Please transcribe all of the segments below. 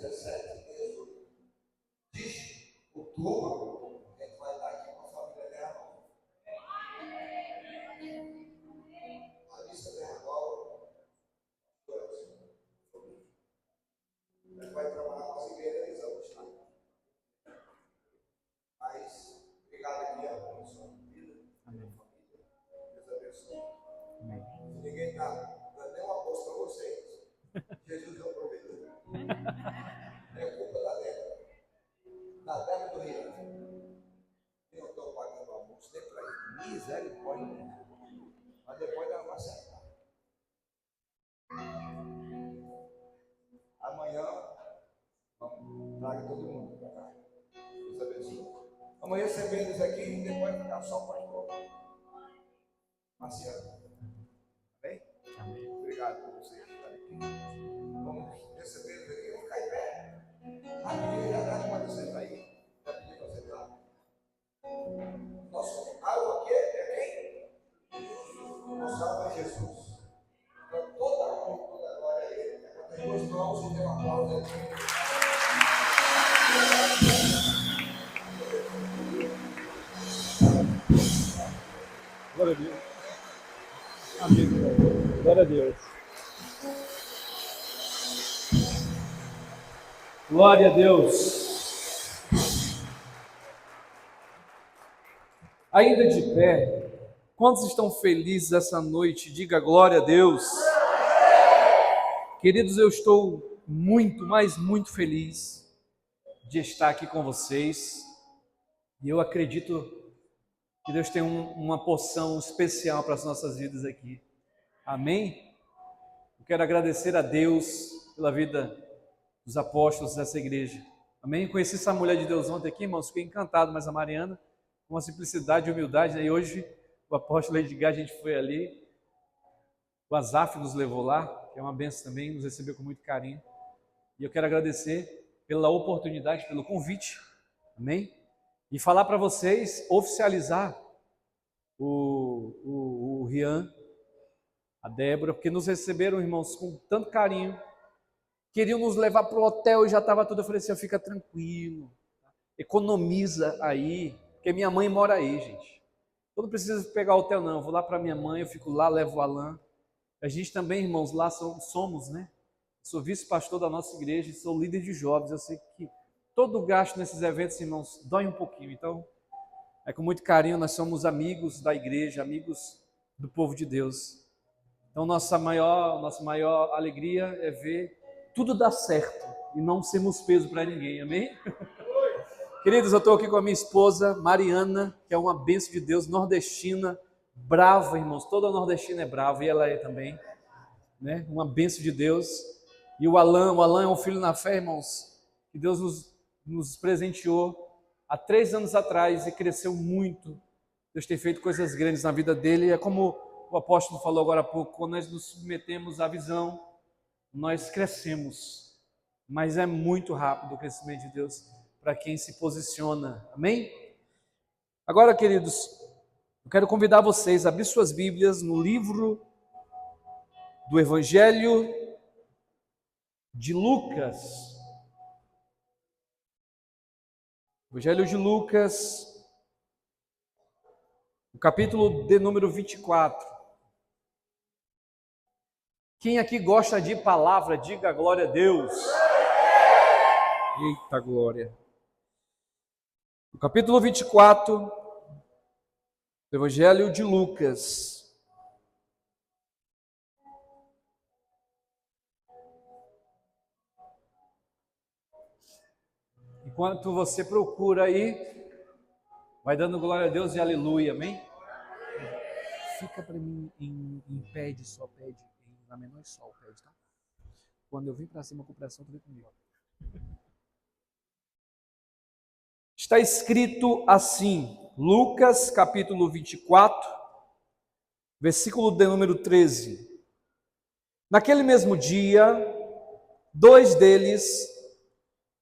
17 de outubro, a gente vai estar aqui com a família Terra Nova. A lista Terra Nova, a gente vai trabalhar com as igrejas, tá? Mas, obrigado aqui a sua vida, a minha família. Deus abençoe. Amém. Se ninguém está dando nenhuma aposta para vocês, Jesus é o provedor. É culpa da terra do Rio. Eu não estou pagando almoço nem para ele. Misericórdia. Mas depois ela vai acertar. Amanhã, vamos, traga todo mundo para cá. Deus abençoe. Amanhã você vem eles aqui e depois ficar só o pastor Marciano. Amém? Amém. Obrigado por vocês estarem aqui. Vamos receber eles aqui. Vamos ficar em pé. A igreja já pode sentar aí. Já pedi para você lá. Nosso alvo aqui é quem? Nosso alvo é Jesus. Então toda a honra, toda a glória a Ele. Enquanto as duas mãos, você tem uma aplauso aqui. Glória a Deus. Amém. Glória a Deus. Glória a Deus. Ainda de pé, quantos estão felizes essa noite? Diga glória a Deus. Queridos, eu estou muito, mas muito feliz de estar aqui com vocês. E eu acredito que Deus tem uma porção especial para as nossas vidas aqui. Amém? Eu quero agradecer a Deus pela vida dos apóstolos dessa igreja. Amém? Conheci essa mulher de Deus ontem aqui, irmãos, fiquei encantado, mas a Mariana, com uma simplicidade e humildade, né? E hoje o apóstolo Edgar, a gente foi ali, o Azaf nos levou lá, que é uma benção também, nos recebeu com muito carinho. E eu quero agradecer pela oportunidade, pelo convite, amém? E falar para vocês, oficializar o Rian, a Débora, porque nos receberam, irmãos, com tanto carinho, queriam nos levar para o hotel e já estava tudo. Eu falei assim: fica tranquilo, economiza aí, porque minha mãe mora aí, gente. Eu não preciso pegar hotel não, eu vou lá para minha mãe, eu fico lá, levo o Alain. A gente também, irmãos, lá somos, né? Sou vice-pastor da nossa igreja e sou líder de jovens. Eu sei que todo gasto nesses eventos, irmãos, dói um pouquinho. Então, é com muito carinho, nós somos amigos da igreja, amigos do povo de Deus. Então, nossa maior alegria é ver tudo dar certo e não sermos peso para ninguém, amém? Queridos, eu estou aqui com a minha esposa, Mariana, que é uma bênção de Deus, nordestina, brava, irmãos, toda nordestina é brava, e ela é também, né? Uma bênção de Deus. E o Alain é um filho na fé, irmãos, que Deus nos presenteou há 3 anos atrás e cresceu muito. Deus tem feito coisas grandes na vida dele, e é como o apóstolo falou agora há pouco, quando nós nos submetemos à visão, nós crescemos, mas é muito rápido o crescimento de Deus para quem se posiciona, amém? Agora, queridos, eu quero convidar vocês a abrir suas Bíblias no livro do Evangelho de Lucas. Evangelho de Lucas, o capítulo de número 24. Quem aqui gosta de palavra, diga glória a Deus. Eita glória. O capítulo 24 do Evangelho de Lucas. Enquanto você procura aí, vai dando glória a Deus e aleluia, amém? Fica para mim em pede, só pede, na menor e sol, pede, tá? Quando eu vim para cima com pressão, tu vem comigo. Está escrito assim, Lucas capítulo 24, versículo de número 13. Naquele mesmo dia, 2 deles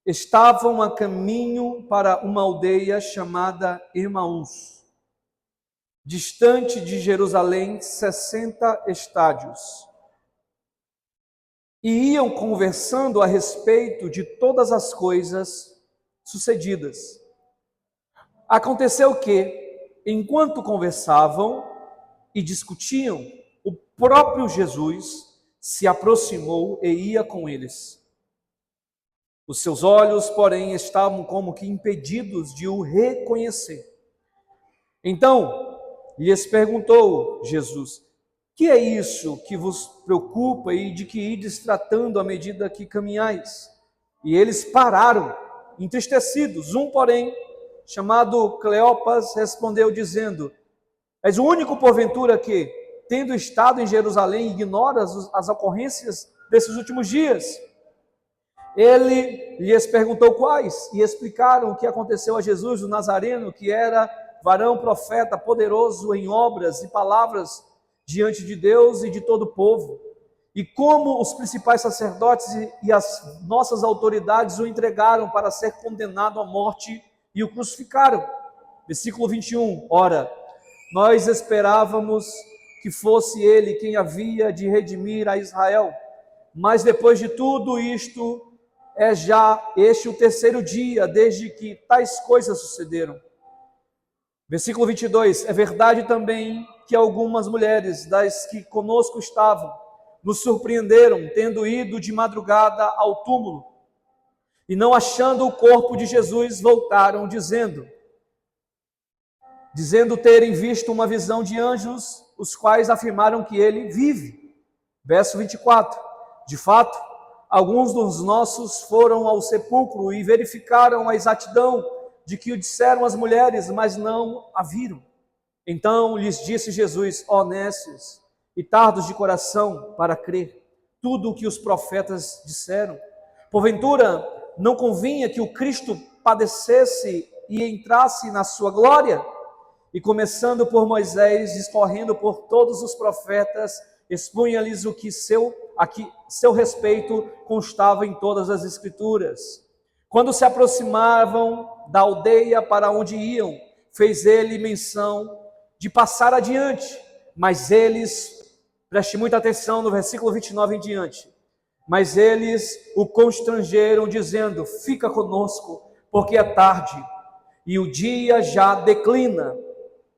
estavam a caminho para uma aldeia chamada Emaús, distante de Jerusalém 60 estádios. e iam conversando a respeito de todas as coisas sucedidas. Aconteceu que, enquanto conversavam e discutiam, o próprio Jesus se aproximou e ia com eles. Os seus olhos, porém, estavam como que impedidos de o reconhecer. Então, lhes perguntou Jesus: que é isso que vos preocupa e de que ides tratando à medida que caminhais? E eles pararam, entristecidos. Um, porém, chamado Cleopas, respondeu dizendo: és o único, porventura, que, tendo estado em Jerusalém, ignora as ocorrências desses últimos dias? Ele lhes perguntou quais, e explicaram o que aconteceu a Jesus, o Nazareno, que era varão profeta, poderoso em obras e palavras diante de Deus e de todo o povo, e como os principais sacerdotes e as nossas autoridades o entregaram para ser condenado à morte e o crucificaram. Versículo 21, ora, nós esperávamos que fosse ele quem havia de redimir a Israel, mas depois de tudo isto, é já este o terceiro dia desde que tais coisas sucederam. Versículo 22, é verdade também que algumas mulheres das que conosco estavam, nos surpreenderam, tendo ido de madrugada ao túmulo, e não achando o corpo de Jesus, voltaram, dizendo terem visto uma visão de anjos, os quais afirmaram que ele vive. Verso 24, de fato, alguns dos nossos foram ao sepulcro e verificaram a exatidão de que o disseram as mulheres, mas não a viram. Então lhes disse Jesus: ó nécios e tardos de coração para crer tudo o que os profetas disseram. Porventura não convinha que o Cristo padecesse e entrasse na sua glória? E começando por Moisés, discorrendo por todos os profetas, expunha-lhes o que a seu respeito constava em todas as Escrituras. Quando se aproximavam da aldeia para onde iam, fez ele menção de passar adiante, mas eles, preste muita atenção no versículo 29 em diante, mas eles o constrangeram, dizendo: fica conosco, porque é tarde, e o dia já declina.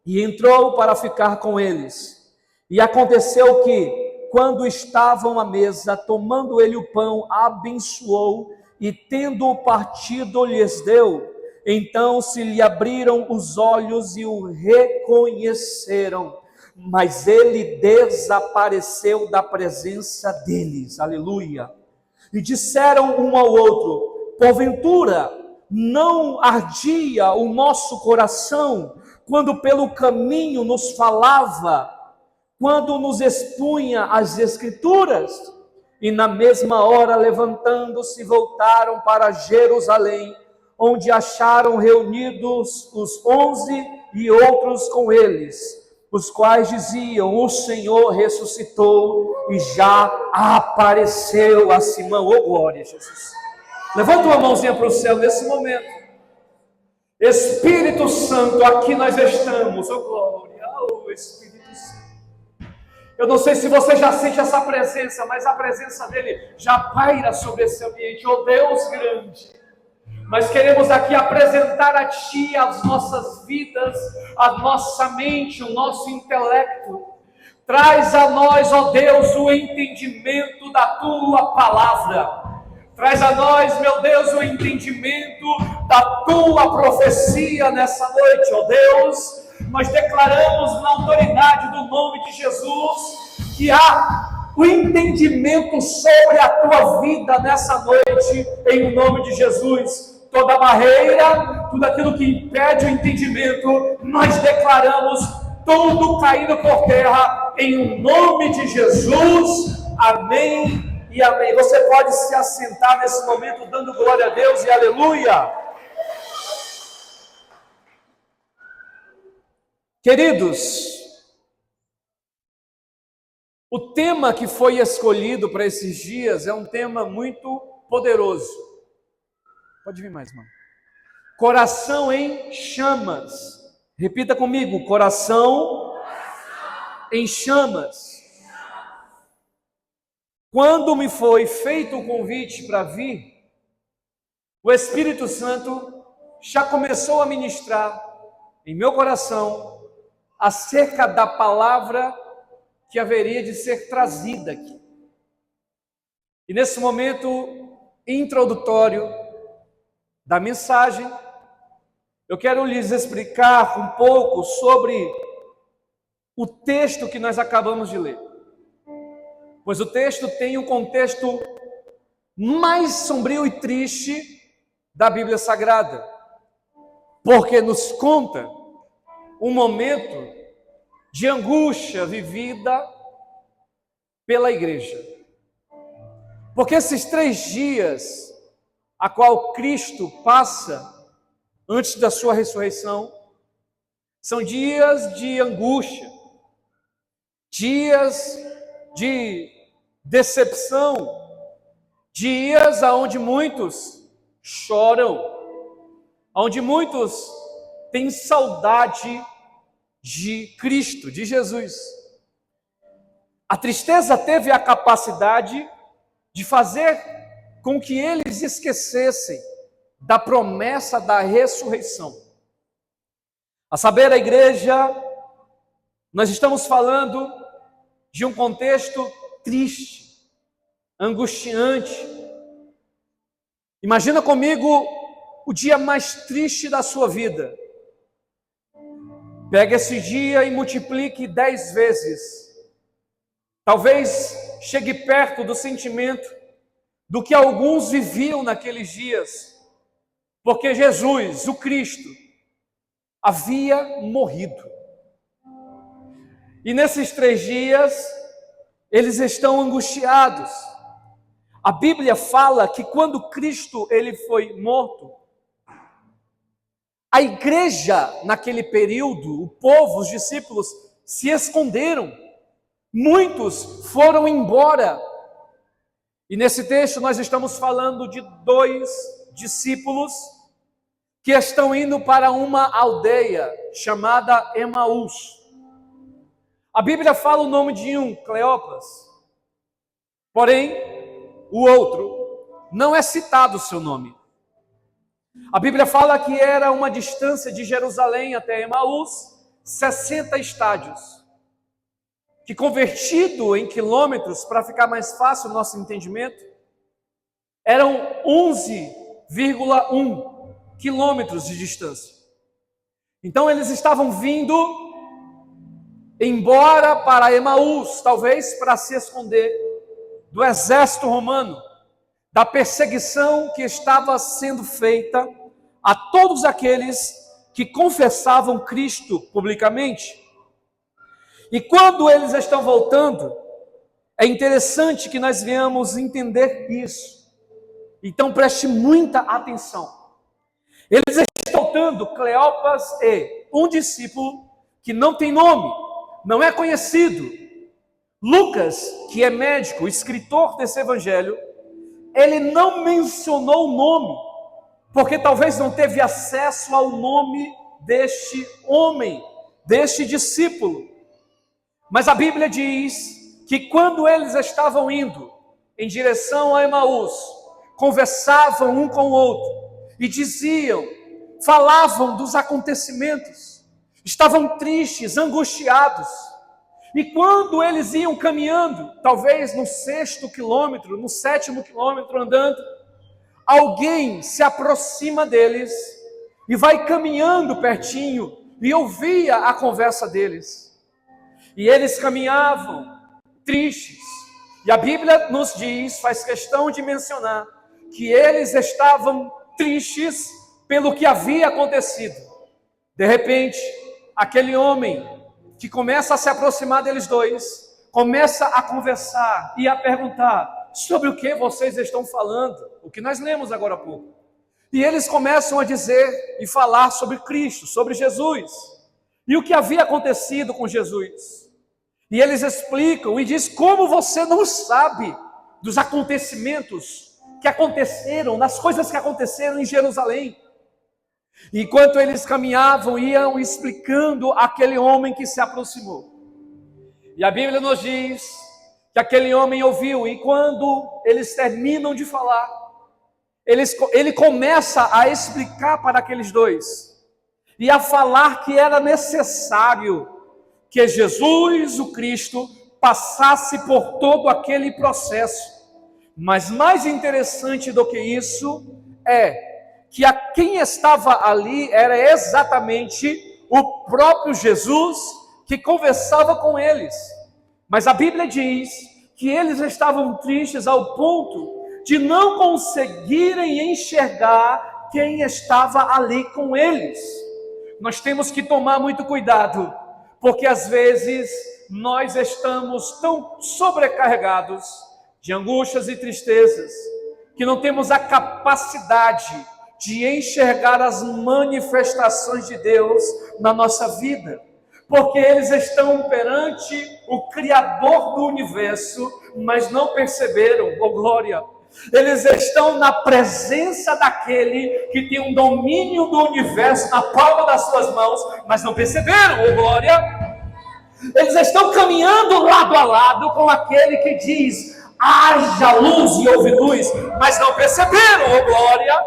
E entrou para ficar com eles. E aconteceu que, quando estavam à mesa, tomando ele o pão, abençoou, e tendo-o partido, lhes deu. Então se lhe abriram os olhos e o reconheceram, mas ele desapareceu da presença deles. Aleluia! E disseram um ao outro: porventura não ardia o nosso coração quando pelo caminho nos falava, quando nos expunha as Escrituras? E na mesma hora, levantando-se, voltaram para Jerusalém, onde acharam reunidos os 11 e outros com eles, os quais diziam: o Senhor ressuscitou e já apareceu a Simão. Oh, glória a Jesus! Levanta uma mãozinha para o céu nesse momento. Espírito Santo, aqui nós estamos. Oh, glória! Oh, Espírito Santo. Eu não sei se você já sente essa presença, mas a presença dele já paira sobre esse ambiente. Oh, Deus grande! Nós queremos aqui apresentar a Ti as nossas vidas, a nossa mente, o nosso intelecto. Traz a nós, ó Deus, o entendimento da Tua palavra. Traz a nós, meu Deus, o entendimento da Tua profecia nessa noite, ó Deus. Nós declaramos na autoridade do nome de Jesus que há o entendimento sobre a Tua vida nessa noite, em nome de Jesus. Toda barreira, tudo aquilo que impede o entendimento, nós declaramos tudo caindo por terra, em nome de Jesus. Amém. E amém. Você pode se assentar nesse momento dando glória a Deus e aleluia. Queridos, o tema que foi escolhido para esses dias é um tema muito poderoso. Pode vir mais, irmão. Coração em chamas. Repita comigo: coração em chamas. quando me foi feito o convite para vir, o Espírito Santo já começou a ministrar em meu coração acerca da palavra que haveria de ser trazida aqui. E nesse momento introdutório da mensagem, eu quero lhes explicar um pouco sobre o texto que nós acabamos de ler. Pois o texto tem um contexto mais sombrio e triste da Bíblia Sagrada, porque nos conta um momento de angústia vivida pela igreja. Porque esses 3 dias a qual Cristo passa antes da sua ressurreição são dias de angústia, dias de decepção, dias onde muitos choram, onde muitos têm saudade de Cristo, de Jesus. A tristeza teve a capacidade de fazer com que eles esquecessem da promessa da ressurreição. A saber, a igreja, nós estamos falando de um contexto triste, angustiante. Imagina comigo o dia mais triste da sua vida. Pega esse dia e multiplique 10 vezes. Talvez chegue perto do sentimento do que alguns viviam naqueles dias, porque Jesus, o Cristo, havia morrido. E nesses 3 dias, eles estão angustiados. A Bíblia fala que quando Cristo ele foi morto, a igreja naquele período, o povo, os discípulos, se esconderam. Muitos foram embora. E nesse texto nós estamos falando de 2 discípulos que estão indo para uma aldeia chamada Emaús. A Bíblia fala o nome de um, Cleopas. Porém, o outro não é citado o seu nome. A Bíblia fala que era uma distância de Jerusalém até Emaús, 60 estádios. Que convertido em quilômetros, para ficar mais fácil o nosso entendimento, eram 11,1 quilômetros de distância. Então eles estavam vindo embora para Emaús, talvez para se esconder do exército romano, da perseguição que estava sendo feita a todos aqueles que confessavam Cristo publicamente. E quando eles estão voltando, é interessante que nós venhamos entender isso. Então preste muita atenção. Eles estão voltando, Cleopas e um discípulo que não tem nome, não é conhecido. Lucas, que é médico, escritor desse evangelho, ele não mencionou o nome, porque talvez não teve acesso ao nome deste homem, deste discípulo. Mas a Bíblia diz que quando eles estavam indo em direção a Emaús, conversavam um com o outro e diziam, falavam dos acontecimentos, estavam tristes, angustiados. E quando eles iam caminhando, talvez no 6º quilômetro, no 7º quilômetro andando, alguém se aproxima deles e vai caminhando pertinho e ouvia a conversa deles. E eles caminhavam tristes. E a Bíblia nos diz, faz questão de mencionar, que eles estavam tristes pelo que havia acontecido. De repente, aquele homem que começa a se aproximar deles dois, começa a conversar e a perguntar sobre o que vocês estão falando, o que nós lemos agora há pouco. E eles começam a dizer e falar sobre Cristo, sobre Jesus, e o que havia acontecido com Jesus. E eles explicam e diz como você não sabe dos acontecimentos que aconteceram, das coisas que aconteceram em Jerusalém. E enquanto eles caminhavam, iam explicando aquele homem que se aproximou. E a Bíblia nos diz que aquele homem ouviu, e quando eles terminam de falar, ele começa a explicar para aqueles dois, e a falar que era necessário que Jesus, o Cristo, passasse por todo aquele processo. Mas mais interessante do que isso é que quem estava ali era exatamente o próprio Jesus que conversava com eles. Mas a Bíblia diz que eles estavam tristes ao ponto de não conseguirem enxergar quem estava ali com eles. Nós temos que tomar muito cuidado, porque às vezes nós estamos tão sobrecarregados de angústias e tristezas, que não temos a capacidade de enxergar as manifestações de Deus na nossa vida, porque eles estão perante o Criador do universo, mas não perceberam, oh glória, eles estão na presença daquele que tem um domínio do universo na palma das suas mãos, mas não perceberam, oh glória. Eles estão caminhando lado a lado com aquele que diz: haja luz e houve luz, mas não perceberam, oh glória.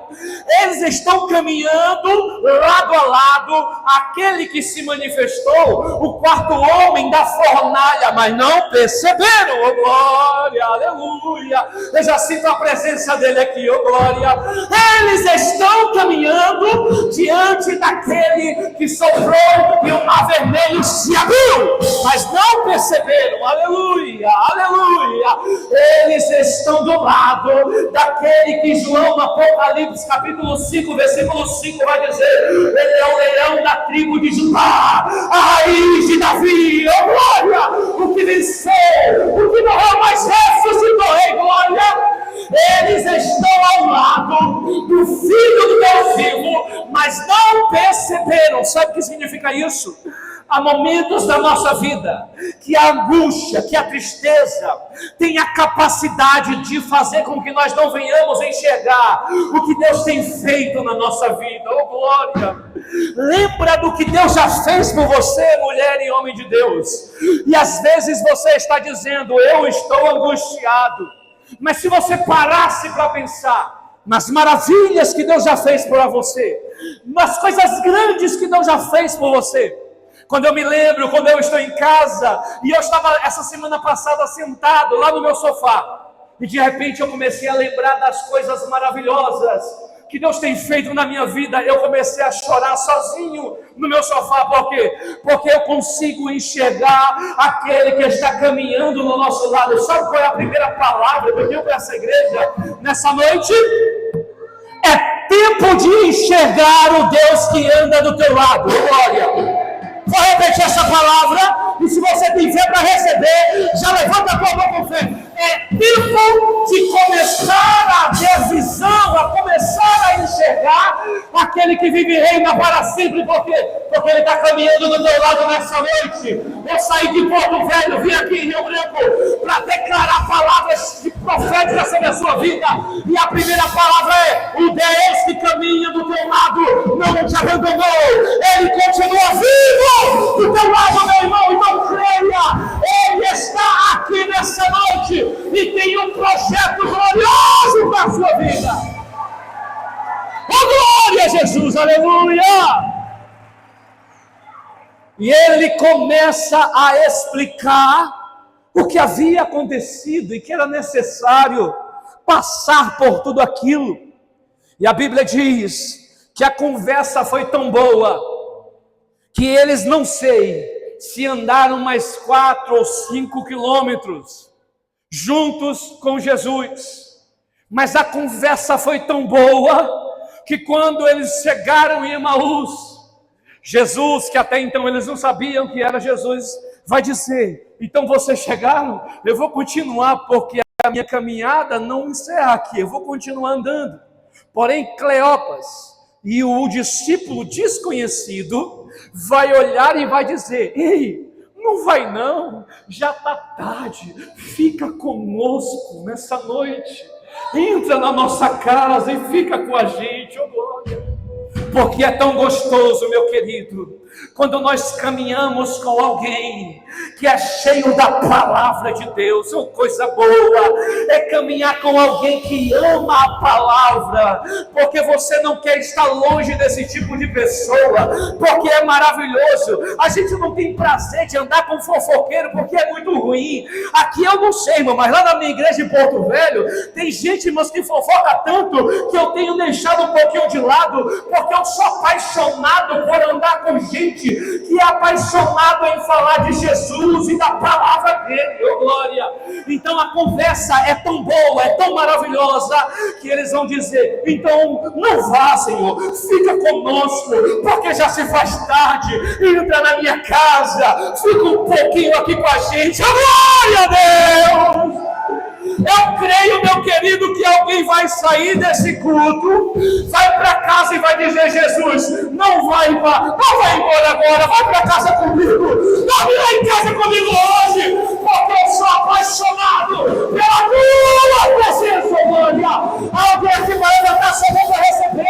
Eles estão caminhando lado a lado aquele que se manifestou, o quarto homem da fornalha, mas não perceberam, oh glória, aleluia. Eu já sinto a presença dele aqui, oh glória. Eles estão caminhando diante daquele que soprou e o mar vermelho se abriu, mas não perceberam, aleluia, aleluia. Eles estão do lado daquele que João, no Apocalipse, capítulo 5, versículo 5, vai dizer: ele é o leão da tribo de Judá, a raiz de Davi, oh glória, o que venceu, o que morreu, mas ressuscitou, oh glória. Eles estão ao lado do Filho do Deus vivo, mas não perceberam. Sabe o que significa isso? Há momentos da nossa vida que a angústia, que a tristeza tem a capacidade de fazer com que nós não venhamos enxergar o que Deus tem feito na nossa vida. Oh glória! Lembra do que Deus já fez por você, mulher e homem de Deus. E às vezes você está dizendo: eu estou angustiado. Mas se você parasse para pensar nas maravilhas que Deus já fez por você, nas coisas grandes que Deus já fez por você. Quando eu me lembro, quando eu estou em casa, e eu estava essa semana passada sentado lá no meu sofá, e de repente eu comecei a lembrar das coisas maravilhosas que Deus tem feito na minha vida. Eu comecei a chorar sozinho no meu sofá. Por quê? Porque eu consigo enxergar aquele que está caminhando no nosso lado. Sabe qual é a primeira palavra que eu tenho para essa igreja nessa noite? É tempo de enxergar o Deus que anda do teu lado. Glória! Vou repetir essa palavra, e se você tem fé para receber, já levanta a tua mão com fé. É tempo de começar a ter visão, a começar a enxergar aquele que vive e reina para sempre. Por quê? Porque ele está caminhando do teu lado nessa noite. Eu saí de Porto Velho, vim aqui em Rio Branco para declarar palavras proféticas sobre a sua vida. E a primeira palavra é: o Deus que caminha do teu lado não te abandonou, ele continua vivo do teu lado, meu irmão. Então creia, ele está aqui nessa noite e tem um projeto glorioso para a sua vida. Oh glória a Jesus, aleluia! E ele começa a explicar o que havia acontecido e que era necessário passar por tudo aquilo. E a Bíblia diz que a conversa foi tão boa que eles, não sei se andaram mais 4 ou 5 quilômetros juntos com Jesus, mas a conversa foi tão boa que quando eles chegaram em Emaús, Jesus, que até então eles não sabiam que era Jesus, vai dizer: então vocês chegaram, eu vou continuar, porque a minha caminhada não encerra aqui, eu vou continuar andando. Porém, Cleopas e o discípulo desconhecido vai olhar e vai dizer: ei, não vai não, já está tarde, fica conosco nessa noite, entra na nossa casa e fica com a gente, oh glória. Porque é tão gostoso, meu querido, quando nós caminhamos com alguém que é cheio da palavra de Deus. Uma coisa boa é caminhar com alguém que ama a palavra, porque você não quer estar longe desse tipo de pessoa, porque é maravilhoso. A gente não tem prazer de andar com fofoqueiro, porque é muito ruim. Aqui eu não sei, irmão, mas lá na minha igreja em Porto Velho, tem gente, irmãos, que fofoca tanto que eu tenho deixado um pouquinho de lado, porque eu sou apaixonado por andar com gente que é apaixonado em falar de Jesus e da palavra dele. Oh, glória! Então a conversa é tão boa, é tão maravilhosa, que eles vão dizer: então não vá, Senhor, fica conosco, porque já se faz tarde. Entra na minha casa, fica um pouquinho aqui com a gente. Oh, glória a Deus! Eu creio, meu querido, que alguém vai sair desse culto, vai para casa e vai dizer: Jesus, não vai embora agora, vai para casa comigo, não vai em casa comigo hoje, porque eu sou apaixonado pela tua presença, glória. Alguém que vai levantar sua mão para receber.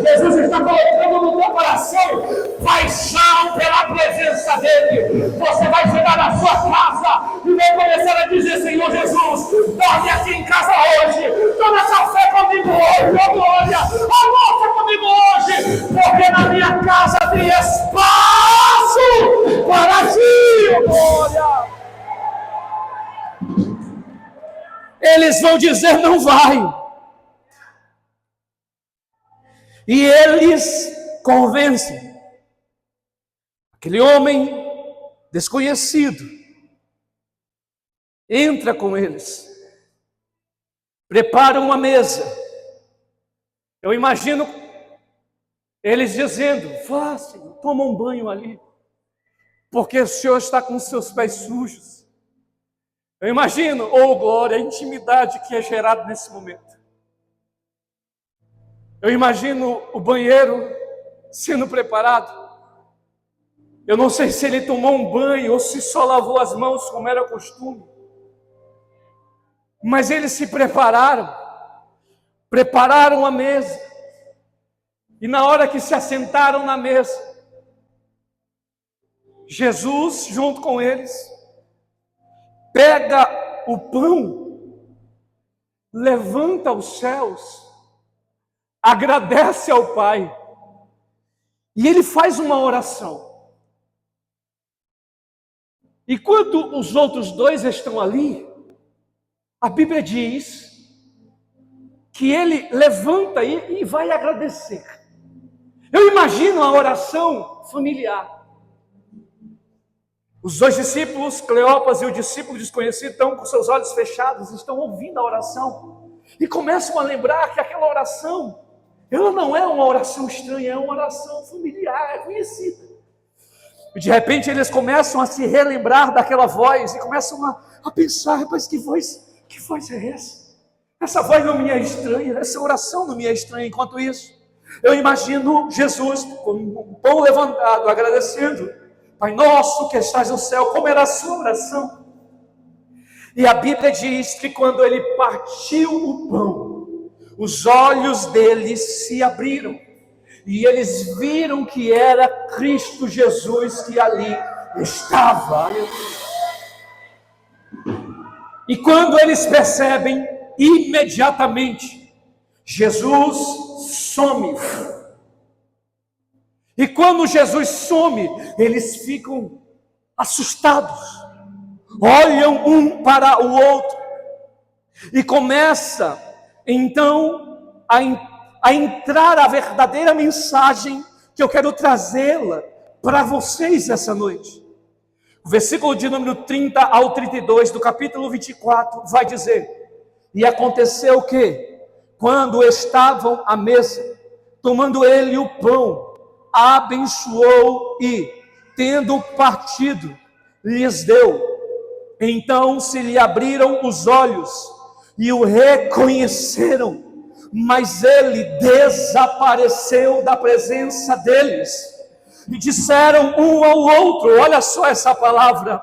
Jesus está colocando no teu coração paixão pela presença dele. Você vai chegar na sua casa e vai começar a dizer: Senhor Jesus, dorme aqui em casa hoje, toma café comigo hoje, oh glória, almoça comigo hoje, porque na minha casa tem espaço para ti, oh glória. Eles vão dizer: não vai. E eles convencem aquele homem desconhecido, entra com eles, prepara uma mesa. Eu imagino eles dizendo: vá, Senhor, toma um banho ali, porque o Senhor está com os seus pés sujos. Eu imagino, oh glória, a intimidade que é gerada nesse momento. Eu imagino o banheiro sendo preparado. Eu não sei se ele tomou um banho ou se só lavou as mãos, como era costume. Mas eles se prepararam a mesa. E na hora que se assentaram na mesa, Jesus, junto com eles, pega o pão, levanta os céus, agradece ao Pai, e ele faz uma oração. E quando os outros dois estão ali, a Bíblia diz que ele levanta e vai agradecer. Eu imagino a oração familiar. Os dois discípulos, Cleopas e o discípulo desconhecido, estão com seus olhos fechados, estão ouvindo a oração e começam a lembrar que aquela oração, ela não é uma oração estranha, é uma oração familiar, é conhecida. E de repente eles começam a se relembrar daquela voz e começam a pensar: rapaz, que voz é essa? Essa voz não me é estranha, essa oração não me é estranha. Enquanto isso, eu imagino Jesus com um pão levantado, agradecendo: Pai nosso que estás no céu. Como era a sua oração? E a Bíblia diz que quando ele partiu o pão, os olhos deles se abriram e eles viram que era Cristo Jesus que ali estava. E quando eles percebem, imediatamente Jesus some. E quando Jesus some, eles ficam assustados, olham um para o outro e começa então a entrar a verdadeira mensagem que eu quero trazê-la para vocês essa noite. O versículo de número 30 ao 32 do capítulo 24 vai dizer: e aconteceu que, quando estavam à mesa, tomando ele o pão, abençoou e, tendo partido, lhes deu. Então se lhe abriram os olhos e o reconheceram, mas ele desapareceu da presença deles. e disseram um ao outro, olha só essa palavra,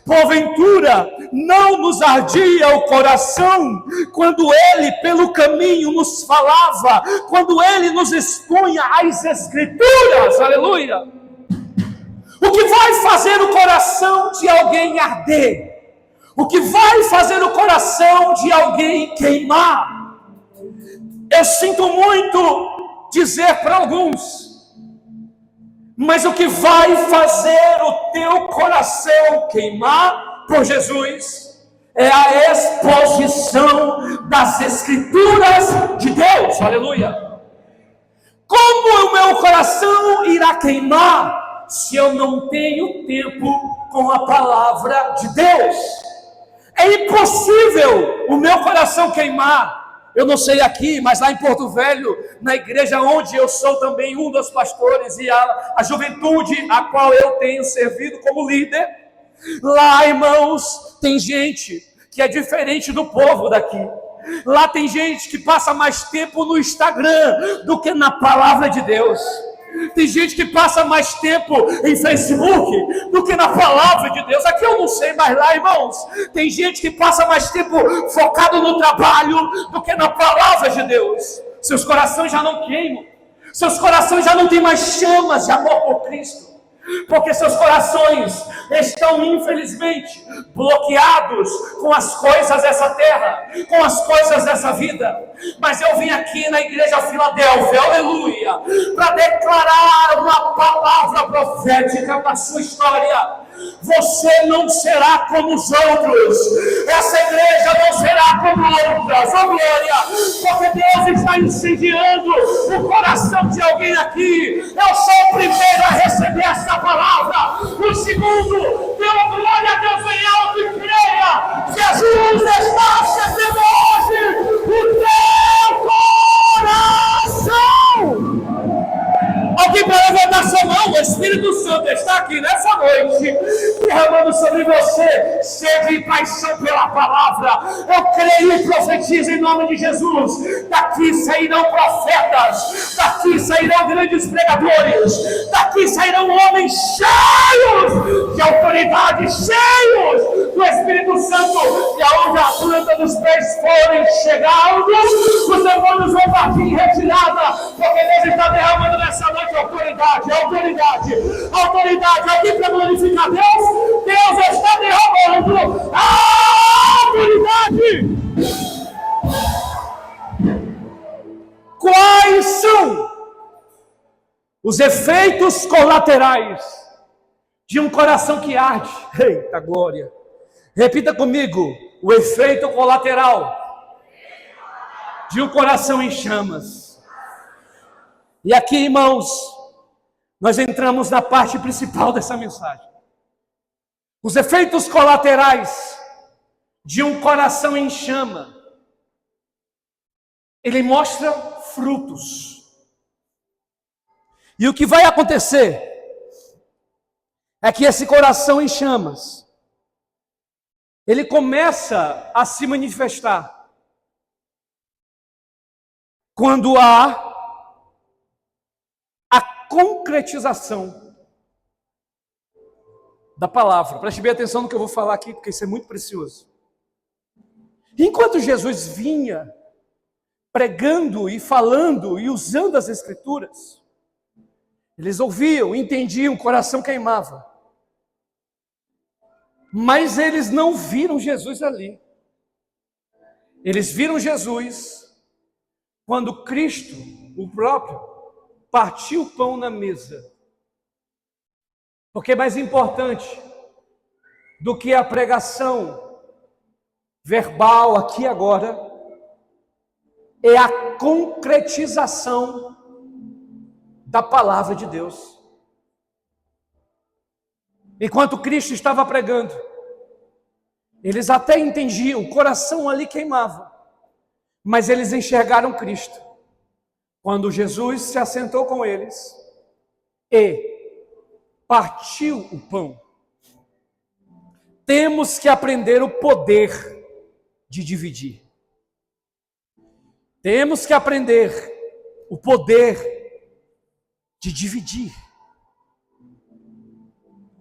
porventura não nos ardia o coração quando ele pelo caminho nos falava, quando ele nos expunha as escrituras, aleluia. O que vai fazer o coração de alguém arder? O que vai fazer o coração de alguém queimar? Eu sinto muito dizer para alguns, mas o que vai fazer o teu coração queimar por Jesus é a exposição das Escrituras de Deus, aleluia. Como o meu coração irá queimar se eu não tenho tempo com a palavra de Deus? É impossível o meu coração queimar. Eu não sei aqui, mas lá em Porto Velho, na igreja onde eu sou também um dos pastores e a juventude a qual eu tenho servido como líder, lá, irmãos, tem gente que é diferente do povo daqui. Lá tem gente que passa mais tempo no Instagram do que na palavra de Deus. Tem gente que passa mais tempo em Facebook do que na palavra de Deus. Aqui eu não sei, mas lá, irmãos, tem gente que passa mais tempo focado no trabalho do que na palavra de Deus. Seus corações já não queimam. Seus corações já não têm mais chamas de amor por Cristo. Porque seus corações estão, infelizmente, bloqueados com as coisas dessa terra, com as coisas dessa vida. Mas eu vim aqui na igreja Filadélfia, aleluia, para declarar uma palavra profética para a sua história. Você não será como os outros. Essa igreja não será como outras. Oh glória! Porque Deus está incendiando o coração de alguém aqui. Eu sou o primeiro a receber essa palavra. O segundo, dê uma glória a Deus em alto e creia. Jesus está acendendo hoje o teu coração. Alguém para levantar sua mão, o Espírito Santo está aqui nessa noite, derramando sobre você sede e paixão pela palavra. Eu creio e profetizo em nome de Jesus. Daqui sairão profetas, daqui sairão grandes pregadores, daqui sairão homens cheios de autoridade, cheios do Espírito Santo, e aonde a planta dos pés forem chegando, os demônios vão partir em retirada, porque Deus está derramando nessa noite autoridade, autoridade, autoridade. Alguém para glorificar Deus? Deus está derramando autoridade. Quais são os efeitos colaterais de um coração que arde? Eita glória! Repita comigo: o efeito colateral de um coração em chamas. E aqui, irmãos, nós entramos na parte principal dessa mensagem. Os efeitos colaterais de um coração em chama. Ele mostra frutos. E o que vai acontecer é que esse coração em chamas, ele começa a se manifestar quando há a concretização da palavra. Preste bem atenção no que eu vou falar aqui, porque isso é muito precioso. Enquanto Jesus vinha pregando e falando e usando as Escrituras, eles ouviam, entendiam, o coração queimava. Mas eles não viram Jesus ali. Eles viram Jesus quando Cristo, o próprio, partiu o pão na mesa. Porque mais importante do que a pregação verbal aqui agora é a concretização da palavra de Deus. Enquanto Cristo estava pregando, eles até entendiam, o coração ali queimava, mas eles enxergaram Cristo quando Jesus se assentou com eles e partiu o pão. Temos que aprender o poder de dividir. Temos que aprender o poder de dividir.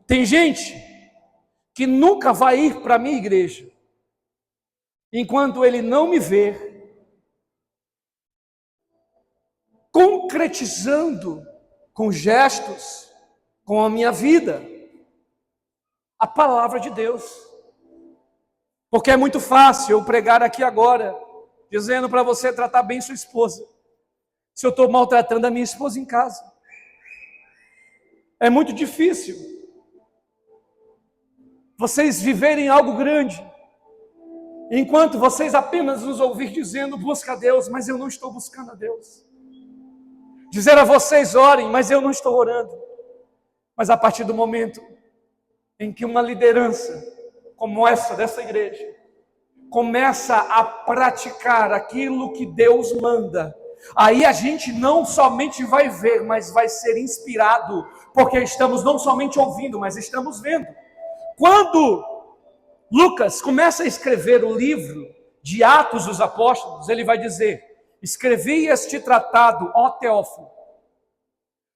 Tem gente que nunca vai ir para a minha igreja enquanto ele não me ver concretizando com gestos, com a minha vida, a palavra de Deus. Porque é muito fácil eu pregar aqui agora, dizendo para você tratar bem sua esposa, se eu estou maltratando a minha esposa em casa. É muito difícil vocês viverem algo grande, enquanto vocês apenas nos ouvir dizendo, busca a Deus, mas eu não estou buscando a Deus. Dizer a vocês, orem, mas eu não estou orando. Mas a partir do momento em que uma liderança como essa, dessa igreja, começa a praticar aquilo que Deus manda, aí a gente não somente vai ver, mas vai ser inspirado, porque estamos não somente ouvindo, mas estamos vendo. Quando Lucas começa a escrever o livro de Atos dos Apóstolos, ele vai dizer, escrevi este tratado, ó Teófilo,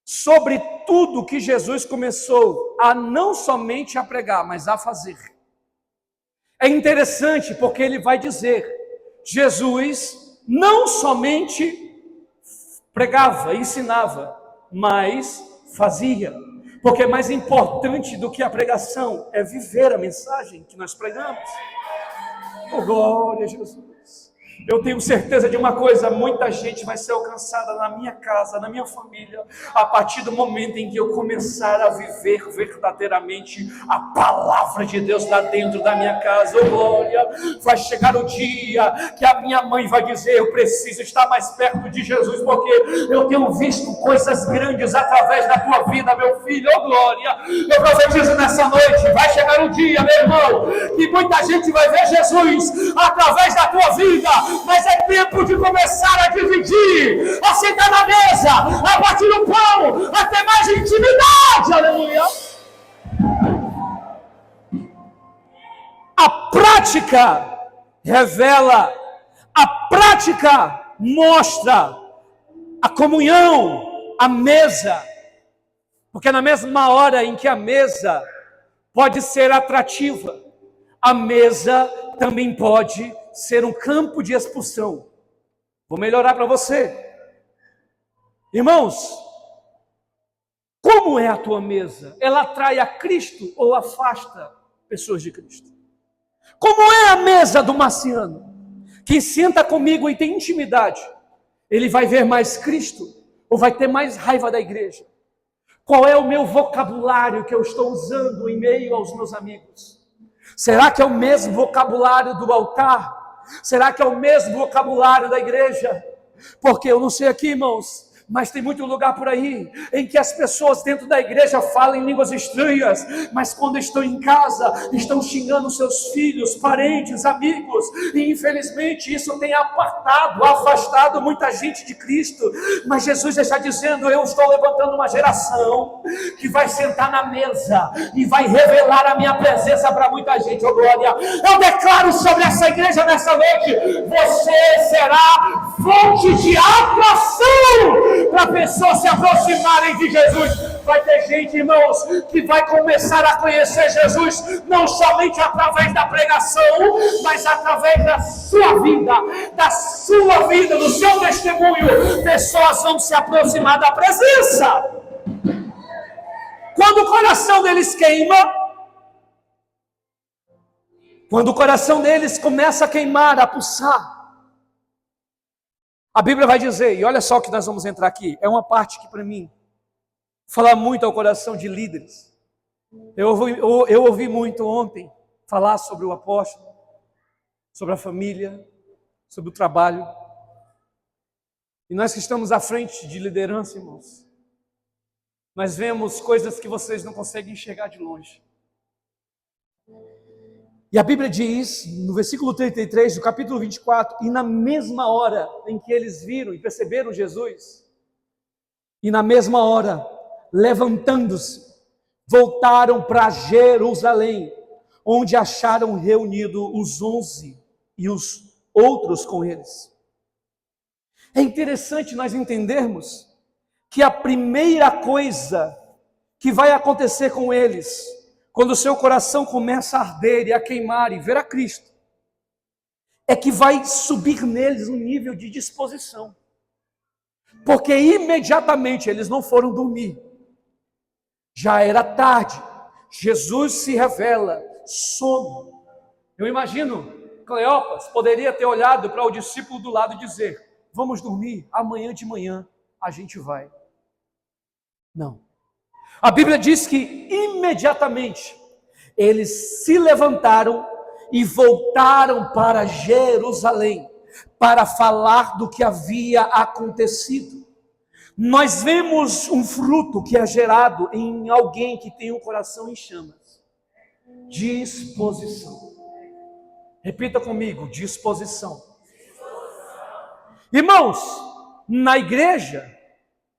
sobre tudo que Jesus começou a não somente a pregar, mas a fazer. É interessante porque ele vai dizer, Jesus não somente pregava, ensinava, mas fazia. Porque mais importante do que a pregação é viver a mensagem que nós pregamos. Oh, glória a Jesus. Eu tenho certeza de uma coisa, muita gente vai ser alcançada na minha casa, na minha família, a partir do momento em que eu começar a viver verdadeiramente a palavra de Deus lá dentro da minha casa. Oh, glória! Vai chegar o dia que a minha mãe vai dizer, eu preciso estar mais perto de Jesus, porque eu tenho visto coisas grandes através da tua vida, meu filho. Oh, glória! Eu profetizo nessa noite, vai chegar o dia, meu irmão, que muita gente vai ver Jesus através da tua vida, mas é tempo de começar a dividir, a sentar na mesa, a partir do pão, a ter mais intimidade, aleluia. A prática revela, a prática mostra a comunhão, a mesa, porque na mesma hora em que a mesa pode ser atrativa, a mesa também pode ser um campo de expulsão. Vou melhorar para você. Irmãos, como é a tua mesa? Ela atrai a Cristo ou afasta pessoas de Cristo? Como é a mesa do marciano? Quem senta comigo e tem intimidade, ele vai ver mais Cristo ou vai ter mais raiva da igreja? Qual é o meu vocabulário que eu estou usando em meio aos meus amigos? Será que é o mesmo vocabulário do altar? Será que é o mesmo vocabulário da igreja? Porque eu não sei aqui, irmãos, mas tem muito lugar por aí em que as pessoas dentro da igreja falam em línguas estranhas, mas quando estão em casa, estão xingando seus filhos, parentes, amigos, e infelizmente isso tem afastado muita gente de Cristo. Mas Jesus está dizendo, eu estou levantando uma geração que vai sentar na mesa e vai revelar a minha presença para muita gente. Oh, glória! Eu declaro sobre essa igreja nessa noite, você será fonte de atração para pessoas se aproximarem de Jesus. Vai ter gente, irmãos, que vai começar a conhecer Jesus, não somente através da pregação, mas através da sua vida, do seu testemunho. Pessoas vão se aproximar da presença. Quando o coração deles queima, quando o coração deles começa a queimar, a pulsar, a Bíblia vai dizer, e olha só que nós vamos entrar aqui, é uma parte que para mim fala muito ao coração de líderes. Eu ouvi muito ontem falar sobre o apóstolo, sobre a família, sobre o trabalho. E nós que estamos à frente de liderança, irmãos, nós vemos coisas que vocês não conseguem enxergar de longe. E a Bíblia diz, no versículo 33, do capítulo 24, e na mesma hora em que eles viram e perceberam Jesus, e na mesma hora, levantando-se, voltaram para Jerusalém, onde acharam reunidos os 11 e os outros com eles. É interessante nós entendermos que a primeira coisa que vai acontecer com eles quando o seu coração começa a arder e a queimar e ver a Cristo, é que vai subir neles um nível de disposição. Porque imediatamente eles não foram dormir. Já era tarde. Jesus se revela, sono. Eu imagino, Cleopas poderia ter olhado para o discípulo do lado e dizer: vamos dormir, amanhã de manhã a gente vai. Não. A Bíblia diz que imediatamente eles se levantaram e voltaram para Jerusalém para falar do que havia acontecido. Nós vemos um fruto que é gerado em alguém que tem um coração em chamas. Disposição. Repita comigo: disposição. Irmãos, na igreja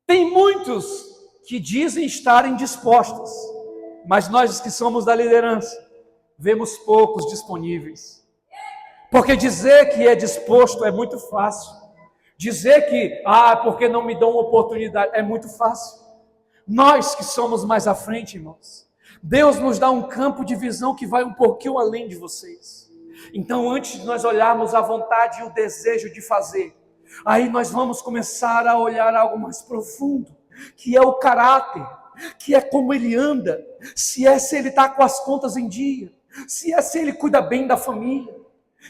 tem muitos que dizem estarem dispostos, mas nós que somos da liderança vemos poucos disponíveis. Porque dizer que é disposto é muito fácil. Dizer que, porque não me dão oportunidade, é muito fácil. Nós que somos mais à frente, irmãos, Deus nos dá um campo de visão que vai um pouquinho além de vocês. Então, antes de nós olharmos a vontade e o desejo de fazer, aí nós vamos começar a olhar algo mais profundo, que é o caráter, que é como ele anda, se ele está com as contas em dia, se ele cuida bem da família.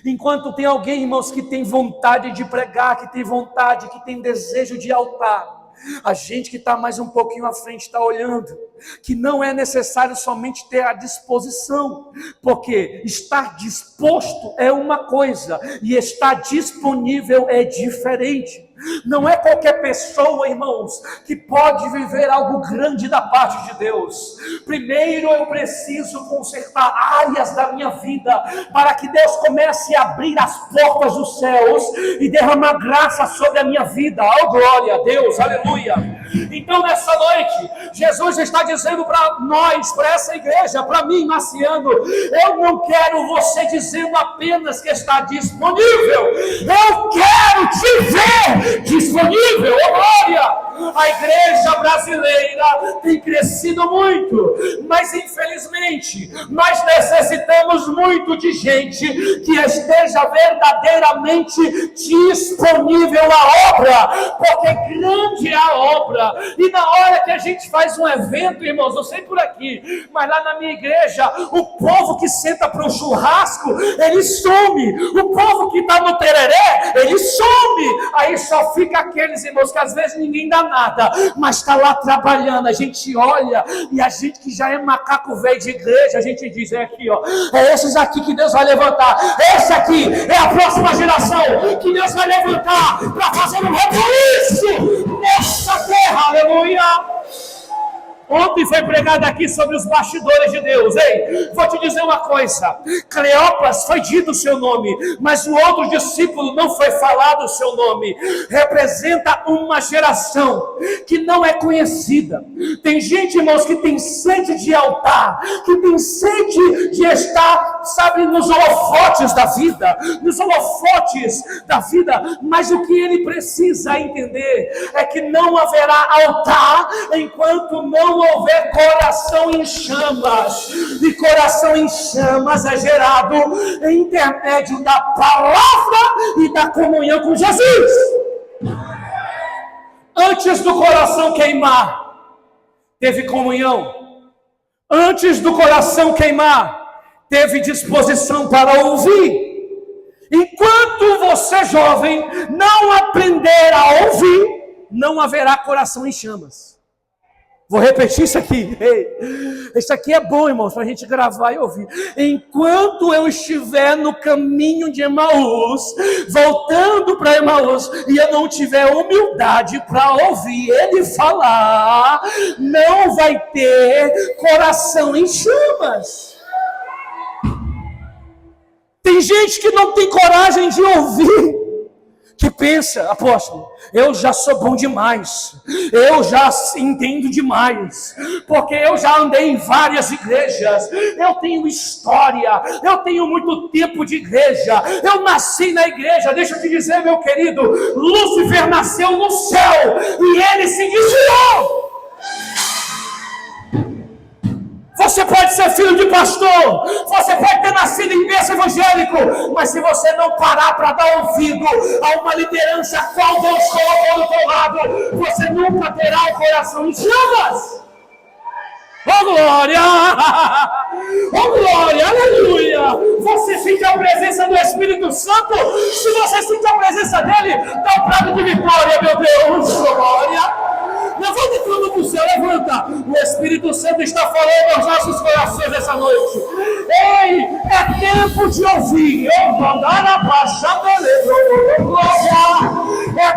Enquanto tem alguém, irmãos, que tem vontade de pregar, que tem vontade, que tem desejo de altar, a gente que está mais um pouquinho à frente está olhando que não é necessário somente ter a disposição, porque estar disposto é uma coisa e estar disponível é diferente. Não é qualquer pessoa, irmãos, que pode viver algo grande da parte de Deus. Primeiro eu preciso consertar áreas da minha vida para que Deus comece a abrir as portas dos céus e derramar graça sobre a minha vida. Oh, glória a Deus, aleluia. Então nessa noite, Jesus está dizendo para nós, para essa igreja, para mim, Marciano, eu não quero você dizendo apenas que está disponível, eu quero te ver disponível. Oh, glória! A igreja brasileira tem crescido muito, mas infelizmente nós necessitamos muito de gente que esteja verdadeiramente disponível à obra, porque grande é a obra. E na hora que a gente faz um evento, irmãos, eu sei por aqui, mas lá na minha igreja, o povo que senta para o churrasco, ele some. O povo que está no tereré, ele some. Aí só fica aqueles, irmãos, que às vezes ninguém dá nada, mas está lá trabalhando. A gente olha e a gente que já é macaco velho de igreja, a gente diz: é aqui, ó, é esses aqui que Deus vai levantar. Esse aqui é a próxima geração que Deus vai levantar para fazer um rebuliço nessa terra. Aleluia! Ontem foi pregado aqui sobre os bastidores de Deus. Ei, vou te dizer uma coisa: Cleopas foi dito o seu nome, mas o outro discípulo não foi falado o seu nome. Representa uma geração que não é conhecida. Tem gente, irmãos, que tem sede de altar, que tem sede de estar, sabe, nos holofotes da vida, mas o que ele precisa entender é que não haverá altar enquanto não houver coração em chamas. E coração em chamas é gerado em intermédio da palavra e da comunhão com Jesus. Antes do coração queimar, teve comunhão. Antes do coração queimar, teve disposição para ouvir. Enquanto você, jovem, não aprender a ouvir, não haverá coração em chamas. Vou repetir isso aqui. Isso aqui é bom, irmãos, para a gente gravar e ouvir. Enquanto eu estiver no caminho de Emaús, voltando para Emaús, e eu não tiver humildade para ouvir ele falar, não vai ter coração em chamas. Tem gente que não tem coragem de ouvir, que pensa: apóstolo, eu já sou bom demais, eu já entendo demais, porque eu já andei em várias igrejas, eu tenho história, eu tenho muito tempo de igreja, eu nasci na igreja. Deixa eu te dizer, meu querido, Lúcifer nasceu no céu e ele se desviou. Você pode ser filho de pastor, você pode ter nascido em berço evangélico, mas se você não parar para dar ouvido a uma liderança a qual Deus colocou do teu lado, você nunca terá o coração em chamas. Oh glória! Oh glória! Aleluia! Você sente a presença do Espírito Santo? Se você sente a presença dele, dá um prato de vitória, meu Deus! Oh glória! Levanta tudo para o céu, levanta. O Espírito Santo está falando aos nossos corações essa noite. Ei, é tempo de ouvir. É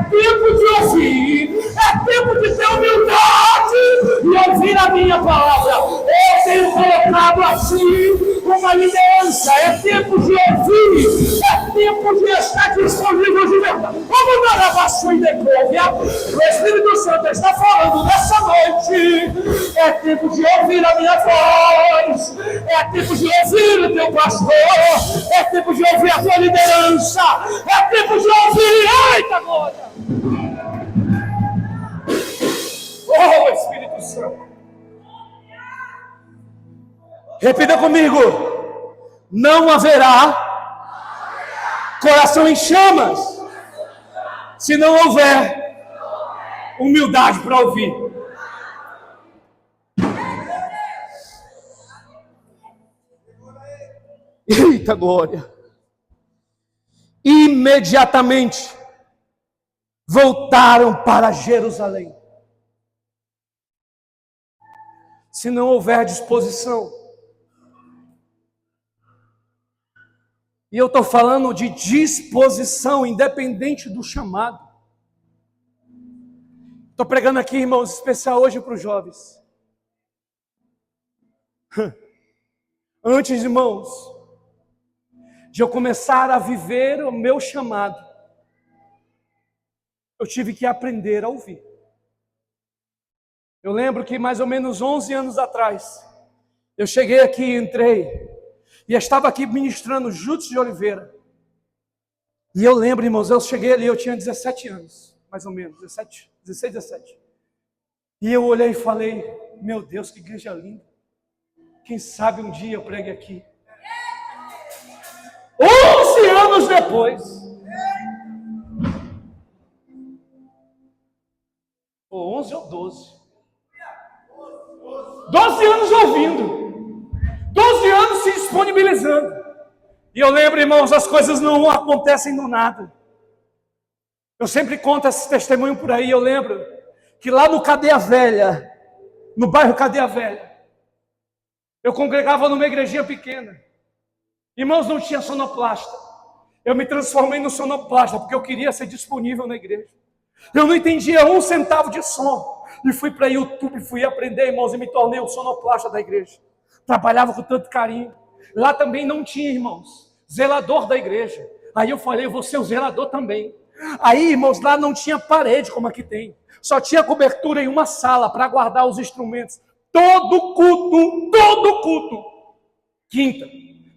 tempo de ouvir. É tempo de ter humildade e ouvir a minha palavra. Eu tenho colocado assim uma liderança. É tempo de ouvir. É tempo de estar disponível de verdade. Vamos dar a vassoura e decóvia. O Espírito Santo está falando nessa noite. É tempo de ouvir a minha voz. É tempo de ouvir o teu pastor. É tempo de ouvir a tua liderança. É tempo de ouvir. Eita glória! Oh, Espírito Santo. Repita comigo. Não haverá coração em chamas se não houver humildade para ouvir. Eita glória! Imediatamente voltaram para Jerusalém. Se não houver disposição, e eu estou falando de disposição, independente do chamado. Estou pregando aqui, irmãos, especial hoje para os jovens. Antes, irmãos, de eu começar a viver o meu chamado, eu tive que aprender a ouvir. Eu lembro que mais ou menos 11 anos atrás, eu cheguei aqui, entrei, e estava aqui ministrando Júdice de Oliveira. E eu lembro, irmãos, eu cheguei ali, eu tinha 17 anos, mais ou menos, 16, 17. E eu olhei e falei, meu Deus, que igreja linda. Quem sabe um dia eu pregue aqui. 11 anos depois. 11 ou 12. 12 anos ouvindo. 12 anos se disponibilizando. E eu lembro, irmãos, as coisas não acontecem do nada. Eu sempre conto esse testemunho por aí. Eu lembro que lá no Cadeia Velha, no bairro Cadeia Velha, eu congregava numa igrejinha pequena. Irmãos, não tinha sonoplasta. Eu me transformei no sonoplasta porque eu queria ser disponível na igreja. Eu não entendia 1 centavo de som. E fui para YouTube, fui aprender, irmãos, e me tornei o sonoplasta da igreja. Trabalhava com tanto carinho. Lá também não tinha, irmãos, zelador da igreja. Aí eu falei, eu vou ser o zelador também. Aí, irmãos, lá não tinha parede como aqui tem. Só tinha cobertura em uma sala para guardar os instrumentos. Todo culto. Quinta,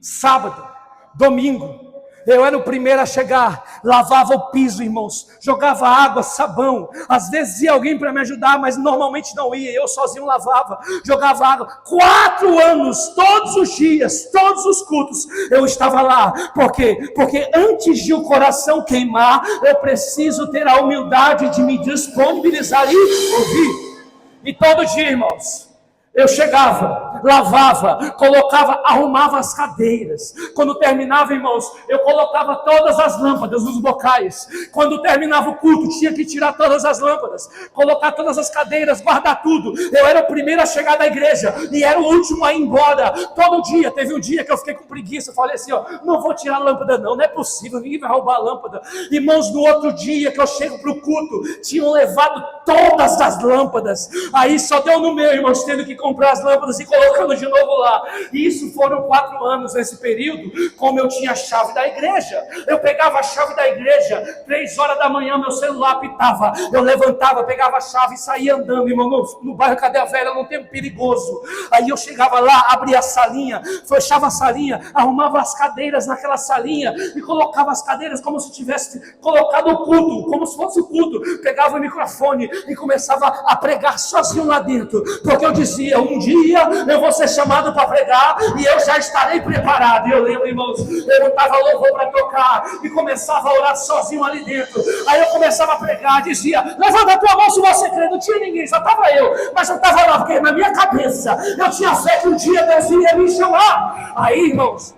sábado, domingo. Eu era o primeiro a chegar, lavava o piso, irmãos, jogava água, sabão. Às vezes ia alguém para me ajudar, mas normalmente não ia. Eu sozinho lavava, jogava água. 4 anos, todos os dias, todos os cultos, eu estava lá. Por quê? Porque antes de o coração queimar, eu preciso ter a humildade de me disponibilizar e ouvir. E todo dia, irmãos, eu chegava, lavava, colocava, arrumava as cadeiras. Quando terminava, irmãos, eu colocava todas as lâmpadas nos bocais. Quando terminava o culto, tinha que tirar todas as lâmpadas, colocar todas as cadeiras, guardar tudo. Eu era o primeiro a chegar da igreja e era o último a ir embora. Todo dia, teve um dia que eu fiquei com preguiça. Falei assim, não vou tirar a lâmpada não é possível, ninguém vai roubar a lâmpada. Irmãos, no outro dia que eu chego para o culto, tinham levado todas as lâmpadas. Aí só deu no meu, irmãos, tendo que comprar as lâmpadas e colocando de novo lá. E isso foram 4 anos nesse período. Como eu tinha a chave da igreja, eu pegava a chave da igreja, 3 horas da manhã meu celular apitava, eu levantava, pegava a chave e saía andando, irmão, no bairro Cadeia Velha, num tempo perigoso. Aí eu chegava lá, abria a salinha, fechava a salinha, arrumava as cadeiras naquela salinha e colocava as cadeiras como se tivesse colocado o culto, como se fosse o culto. Pegava o microfone, e começava a pregar sozinho lá dentro, porque eu dizia, um dia eu vou ser chamado para pregar e eu já estarei preparado. E eu lembro, irmãos, eu botava louvor para tocar e começava a orar sozinho ali dentro. Aí eu começava a pregar, dizia, levanta a tua mão se você crê. Não tinha ninguém, só estava eu, mas eu estava lá, porque na minha cabeça eu tinha fé que um dia Deus ia me chamar. Aí, irmãos,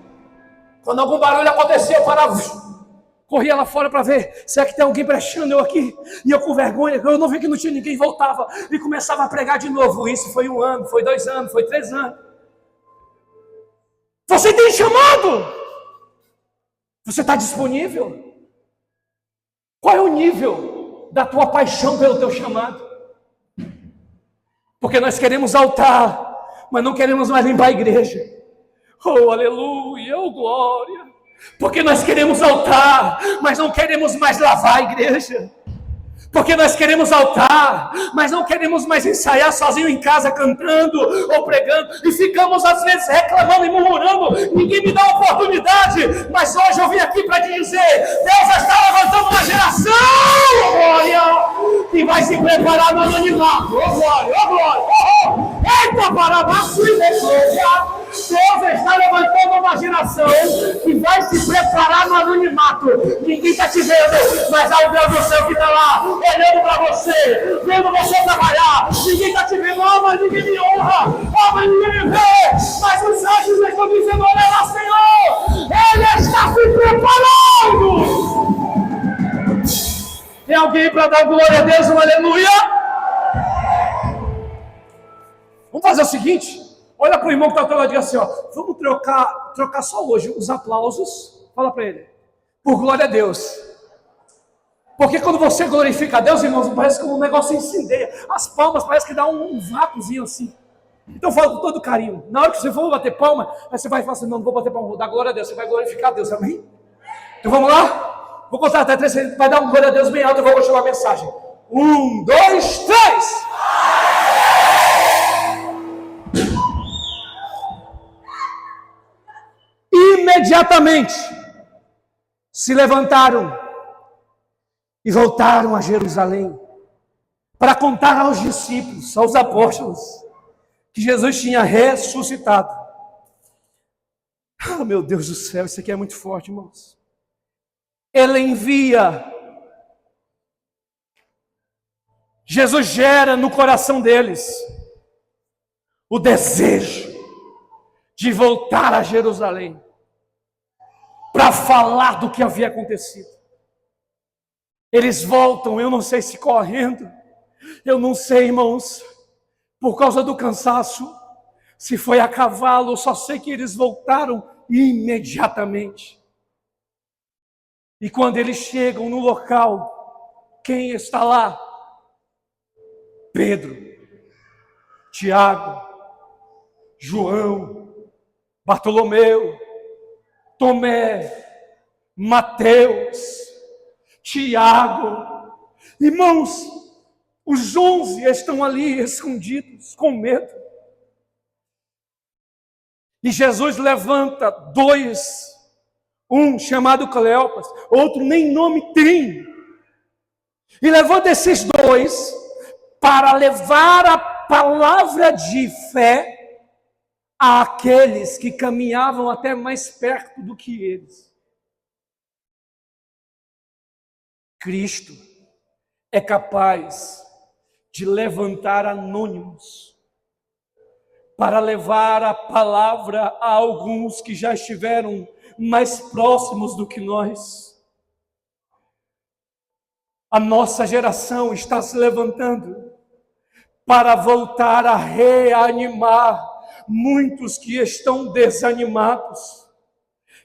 quando algum barulho acontecia, eu parava, corria lá fora para ver se é que tem alguém brechando eu aqui. E eu com vergonha, eu não vi que não tinha ninguém, voltava e começava a pregar de novo. Isso foi 1 ano, foi 2 anos, foi 3 anos. Você tem chamado? Você está disponível? Qual é o nível da tua paixão pelo teu chamado? Porque nós queremos altar, mas não queremos mais limpar a igreja. Oh, aleluia, oh, glória. Porque nós queremos altar, mas não queremos mais lavar a igreja. Porque nós queremos altar, mas não queremos mais ensaiar sozinho em casa, cantando ou pregando. E ficamos às vezes reclamando e murmurando. Ninguém me dá oportunidade. Mas hoje eu vim aqui para te dizer, Deus está levantando uma geração, oh, glória, que vai se preparar no anonimato. Oh, glória, oh, glória, oh, oh. Eita, para baixo e glória. Deus está levantando uma geração que vai se preparar no anonimato. Ninguém está te vendo, mas há um Deus do céu que está lá, olhando para você, vendo você trabalhar. Ninguém está te vendo, oh, mas ninguém me honra, oh, mas ninguém me vê. Mas os anjos estão dizendo, olha lá, Senhor, Ele está se preparando. Tem alguém para dar glória a Deus, um aleluia? Vamos fazer o seguinte. Olha para o irmão que está ao teu lado e diga assim, ó, vamos trocar só hoje os aplausos, fala para ele, por glória a Deus. Porque quando você glorifica a Deus, irmãos, parece que um negócio incendeia. As palmas parece que dá um vácuozinho assim. Então fala com todo carinho. Na hora que você for bater palma, aí você vai falar assim, não vou bater palma, vou dar glória a Deus, você vai glorificar a Deus, amém? Então vamos lá? Vou contar até 3, você vai dar um glória a Deus bem alto, eu vou continuar a mensagem. 1, 2, 3! Imediatamente se levantaram e voltaram a Jerusalém para contar aos discípulos, aos apóstolos, que Jesus tinha ressuscitado. Ah, meu Deus do céu, isso aqui é muito forte, irmãos. Ele envia. Jesus gera no coração deles o desejo de voltar a Jerusalém para falar do que havia acontecido. Eles voltam, eu não sei se correndo, eu não sei, irmãos, por causa do cansaço, se foi a cavalo, eu só sei que eles voltaram imediatamente. E quando eles chegam no local, quem está lá? Pedro, Tiago, João, Bartolomeu, Tomé, Mateus, Tiago. Irmãos, os 11 estão ali escondidos, com medo. E Jesus levanta 2, um chamado Cleopas, outro nem nome tem. E levanta esses 2 para levar a palavra de fé àqueles que caminhavam até mais perto do que eles. Cristo é capaz de levantar anônimos para levar a palavra a alguns que já estiveram mais próximos do que nós. A nossa geração está se levantando para voltar a reanimar muitos que estão desanimados,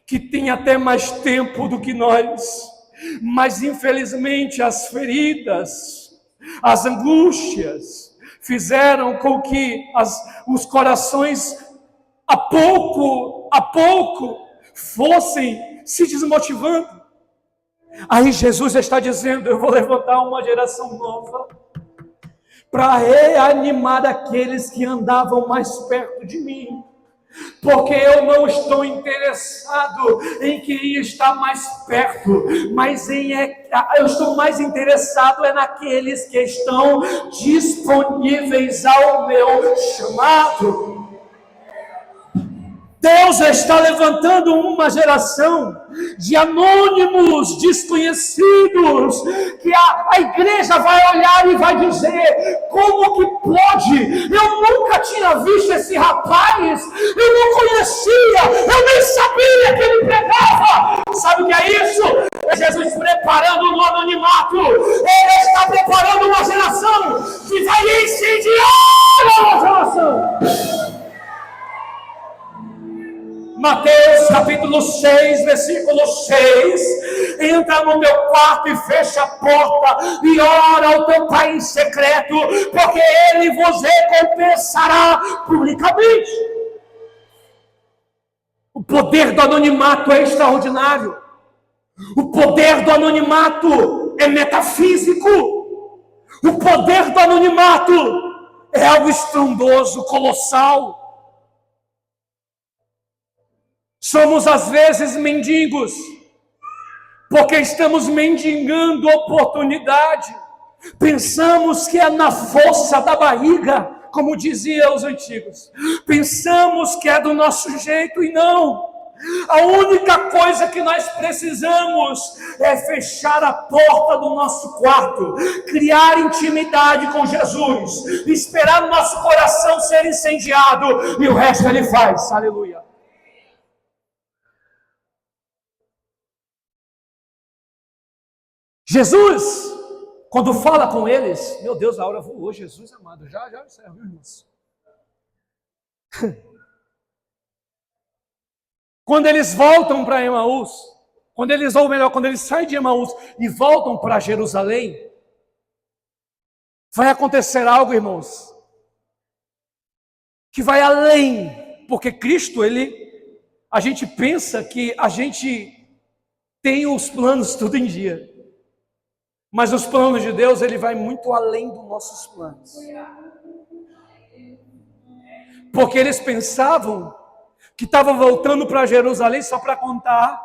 que têm até mais tempo do que nós, mas infelizmente as feridas, as angústias, fizeram com que os corações a pouco fossem se desmotivando. Aí Jesus está dizendo, eu vou levantar uma geração nova para reanimar aqueles que andavam mais perto de mim, Porque eu não estou interessado em quem está mais perto, mas eu estou mais interessado naqueles que estão disponíveis ao meu chamado. Deus está levantando uma geração de anônimos, desconhecidos, que a igreja vai olhar e vai dizer: como que pode? Eu nunca tinha visto esse rapaz, eu não conhecia, eu nem sabia que ele pregava. Sabe o que é isso? É Jesus preparando no anonimato. Ele está preparando uma geração que vai incendiar a geração. Mateus capítulo 6, versículo 6. Entra no meu quarto e fecha a porta e ora ao teu pai em secreto, porque ele vos recompensará publicamente. O poder do anonimato é extraordinário. O poder do anonimato é metafísico. O poder do anonimato é algo estrondoso, colossal. Somos às vezes mendigos, porque estamos mendigando oportunidade. Pensamos que é na força da barriga, como diziam os antigos. Pensamos que é do nosso jeito e não. A única coisa que nós precisamos é fechar a porta do nosso quarto, criar intimidade com Jesus, esperar o nosso coração ser incendiado e o resto Ele faz. Aleluia. Jesus, quando fala com eles, meu Deus, a hora voou, Jesus amado, já encerro, irmãos. Quando eles voltam para Emaús, quando eles saem de Emaús e voltam para Jerusalém, vai acontecer algo, irmãos, que vai além, porque Cristo, a gente pensa que a gente tem os planos tudo em dia. Mas os planos de Deus, Ele vai muito além dos nossos planos. Porque eles pensavam que estavam voltando para Jerusalém só para contar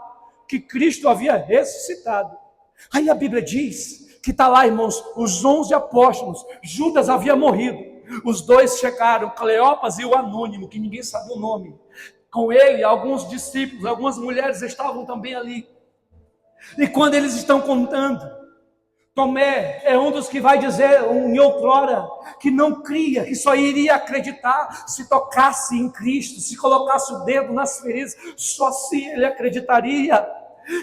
que Cristo havia ressuscitado. Aí a Bíblia diz que está lá, irmãos, os 11 apóstolos. Judas havia morrido. Os dois chegaram, Cleopas e o anônimo, que ninguém sabia o nome. Com ele, alguns discípulos, algumas mulheres estavam também ali. E quando eles estão contando, Tomé é um dos que vai dizer em outrora que não cria, que só iria acreditar se tocasse em Cristo, se colocasse o dedo nas feridas, só assim ele acreditaria.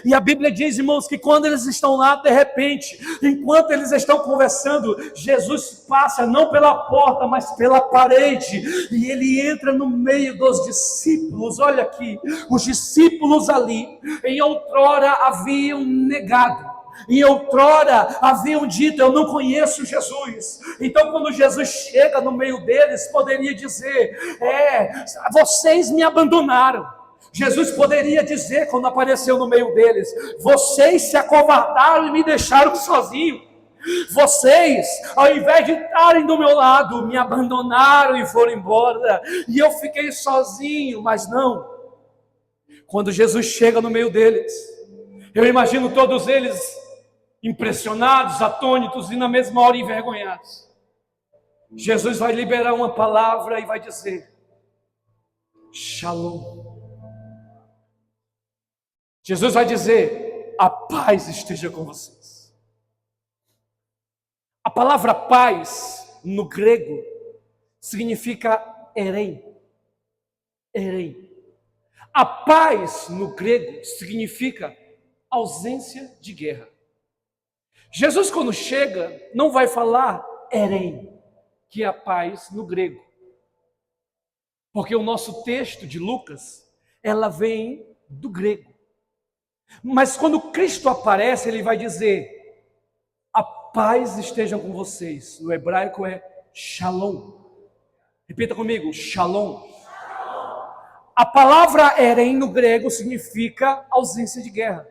E a Bíblia diz, irmãos, que quando eles estão lá, de repente, enquanto eles estão conversando, Jesus passa não pela porta, mas pela parede, e ele entra no meio dos discípulos. Olha aqui, os discípulos ali, em outrora haviam negado. E outrora haviam dito: eu não conheço Jesus. Então quando Jesus chega no meio deles, poderia dizer: vocês me abandonaram. Jesus poderia dizer, quando apareceu no meio deles: vocês se acovardaram e me deixaram sozinho. Vocês, ao invés de estarem do meu lado, me abandonaram e foram embora, e eu fiquei sozinho. Mas não, quando Jesus chega no meio deles, eu imagino todos eles impressionados, atônitos e na mesma hora envergonhados. Jesus vai liberar uma palavra e vai dizer: Shalom. Jesus vai dizer: a paz esteja com vocês. A palavra paz no grego significa erem. Erem. A paz no grego significa ausência de guerra. Jesus, quando chega, não vai falar erem, que é a paz no grego. Porque o nosso texto de Lucas, ela vem do grego. Mas quando Cristo aparece, ele vai dizer: a paz esteja com vocês. No hebraico é shalom. Repita comigo: shalom. A palavra erem no grego significa ausência de guerra.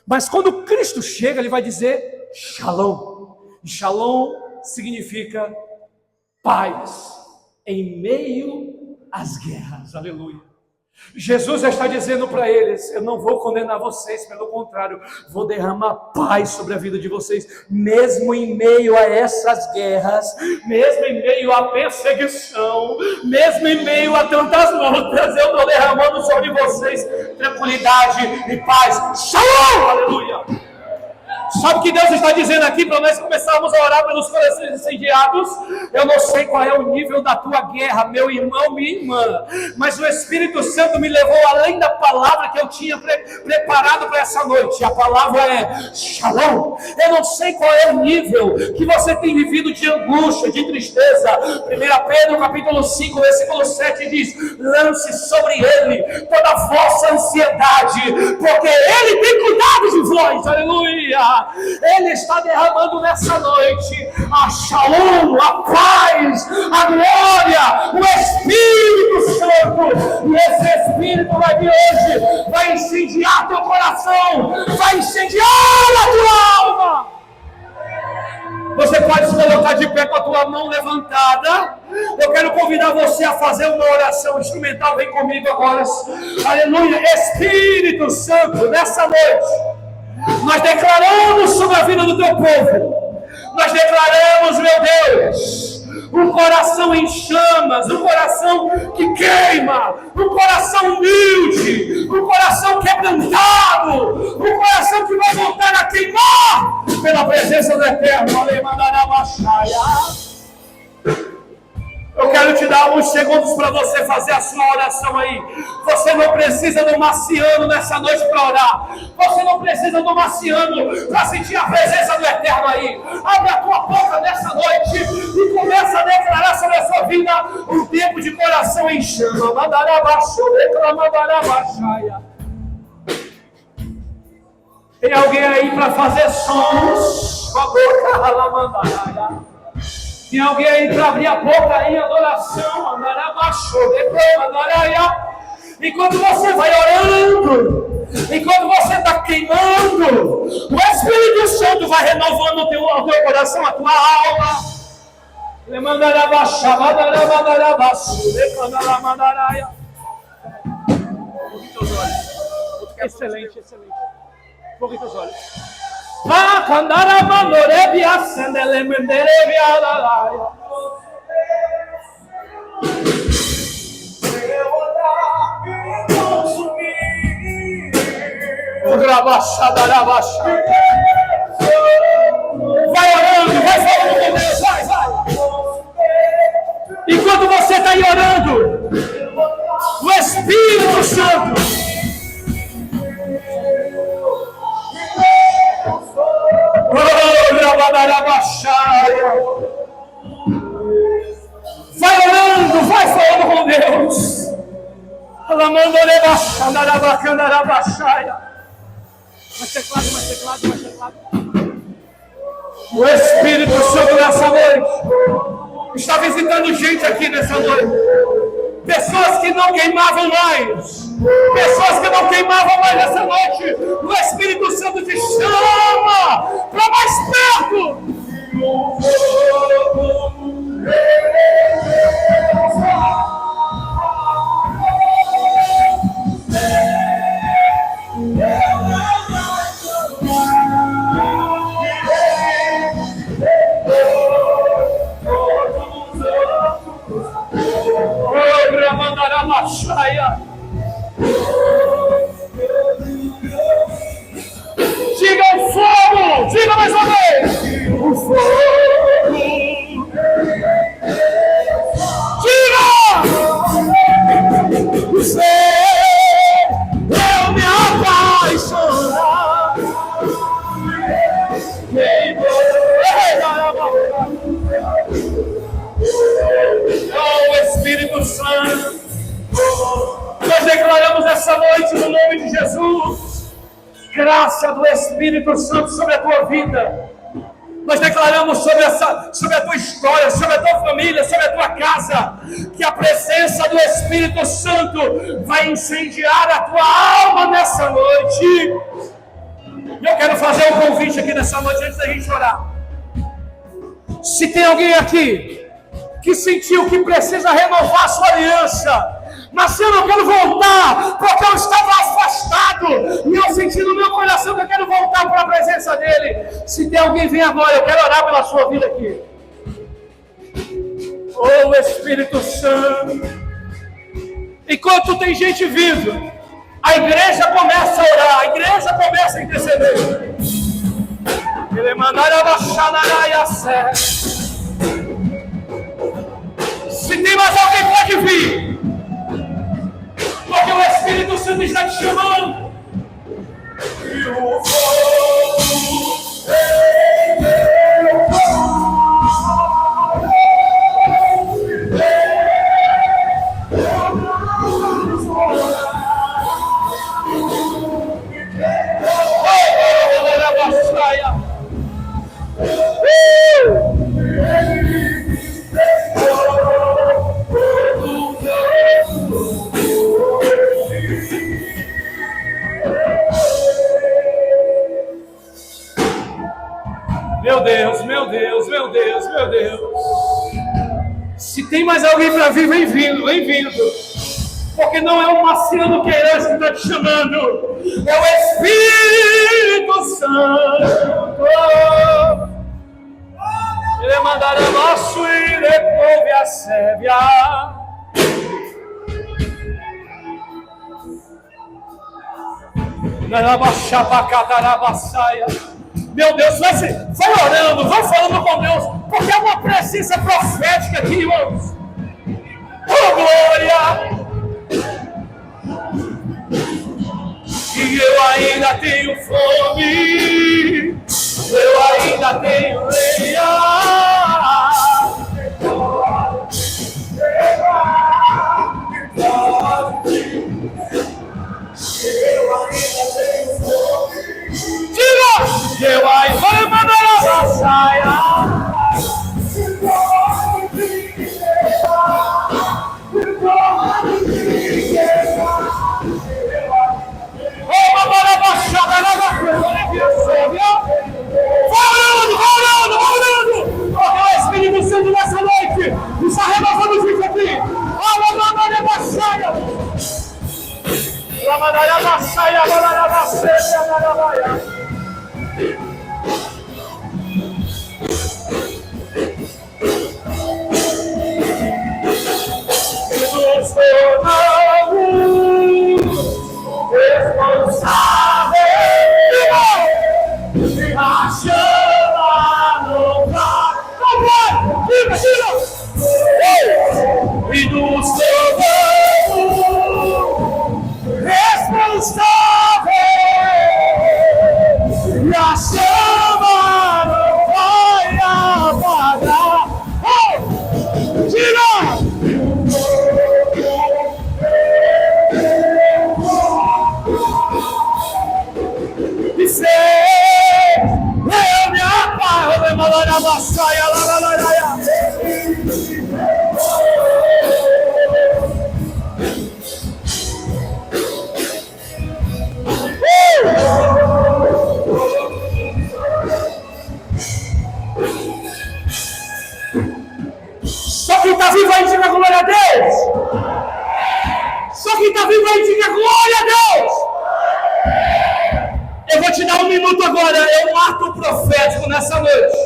Mas quando Cristo chega, ele vai dizer Shalom. E Shalom significa paz em meio às guerras. Aleluia. Jesus já está dizendo para eles: eu não vou condenar vocês, pelo contrário, vou derramar paz sobre a vida de vocês, mesmo em meio a essas guerras, mesmo em meio à perseguição, mesmo em meio a tantas lutas, eu estou derramando sobre vocês tranquilidade e paz. Shalom! Aleluia! Sabe o que Deus está dizendo aqui para nós começarmos a orar pelos corações incendiados? Eu não sei qual é o nível da tua guerra, meu irmão, minha irmã, mas o Espírito Santo me levou além da palavra que eu tinha preparado para essa noite. A palavra é Shalom. Eu não sei qual é o nível que você tem vivido de angústia, de tristeza. 1 Pedro capítulo 5, versículo 7 diz: lance sobre ele toda a vossa ansiedade, porque ele tem cuidado de vós. Aleluia! Ele está derramando nessa noite a Shalom, a paz, a glória, o Espírito Santo. E esse Espírito vai vir hoje, vai incendiar teu coração, vai incendiar a tua alma. Você pode se colocar de pé com a tua mão levantada. Eu quero convidar você a fazer uma oração instrumental. Vem comigo agora. Aleluia. Espírito Santo, nessa noite nós declaramos sobre a vida do teu povo. Nós declaramos, meu Deus, um coração em chamas, um coração que queima, um coração humilde, um coração quebrantado, um coração que vai voltar a queimar pela presença do Eterno. Eu quero te dar uns segundos para você fazer a sua oração aí. Você não precisa do marciano nessa noite para orar. Você não precisa do marciano para sentir a presença do Eterno aí. Abre a tua boca nessa noite e começa a declarar sobre a sua vida um tempo de coração em chama. Tem alguém aí para fazer sons com a boca? Tem alguém aí para abrir a boca em adoração? Enquanto você vai orando, enquanto você está queimando, o Espírito Santo vai renovando o teu coração, a tua alma. Excelente, excelente. Fogue teus olhos. Vai orando, vai falando com Deus, vai. Enquanto você está aí orando, o Espírito Santo vai orando, vai falando com Deus. Mais teclado. O Espírito Santo nessa noite está visitando gente aqui nessa noite. Pessoas que não queimavam mais. Pessoas que não queimavam mais nessa noite. O Espírito Santo te chama para mais perto. Diga o fogo! Diga mais uma vez! O fogo! Diga! Você, eu me apaixonar. Oh, Espírito Santo! Nós declaramos essa noite no nome de Jesus, graça do Espírito Santo sobre a tua vida. Nós declaramos sobre a tua história, sobre a tua família, sobre a tua casa, que a presença do Espírito Santo vai incendiar a tua alma nessa noite. E eu quero fazer um convite aqui nessa noite antes da gente orar. Se tem alguém aqui que sentiu que precisa renovar a sua aliança, Mas eu não quero voltar, porque eu estava afastado. E eu senti no meu coração que eu quero voltar para a presença dele. Se tem alguém, vem agora. Eu quero orar pela sua vida aqui. Oh, Espírito Santo. Enquanto tem gente vindo, a igreja começa a orar. A igreja começa a interceder. Ele mandará baixar na sé. Se tem mais alguém, pode vir. Porque o Espírito Santo está te chamando. E o fogo em meu Meu Deus, meu Deus, meu Deus, meu Deus. Se tem mais alguém para vir, vem vindo, vem vindo. Porque não é o Marciano Queiroz que está te chamando. É o Espírito Santo. Ele mandará nosso e devolve a sébia. Meu Deus, vai orando, vai falando com Deus, porque é uma presença profética aqui, irmãos. Oh, glória! E eu ainda tenho fome, eu ainda tenho lenha. Eu ainda vou mandar a saia. Vou mandar a baixada na volando. Porque o Espírito Santo nessa noite está renovando isso aqui. Vou mandar a baixada. Vou mandar a baixada, vou mandar a baixada. E nos tornamos responsáveis, e a chama não vai apagar. Tira! E ser eu me apago, eu me mando a saia, lá. Só quem está vivo aí diga glória a Deus. Só quem está vivo aí diga glória a Deus. Eu vou te dar 1 minuto agora, é um ato profético nessa noite.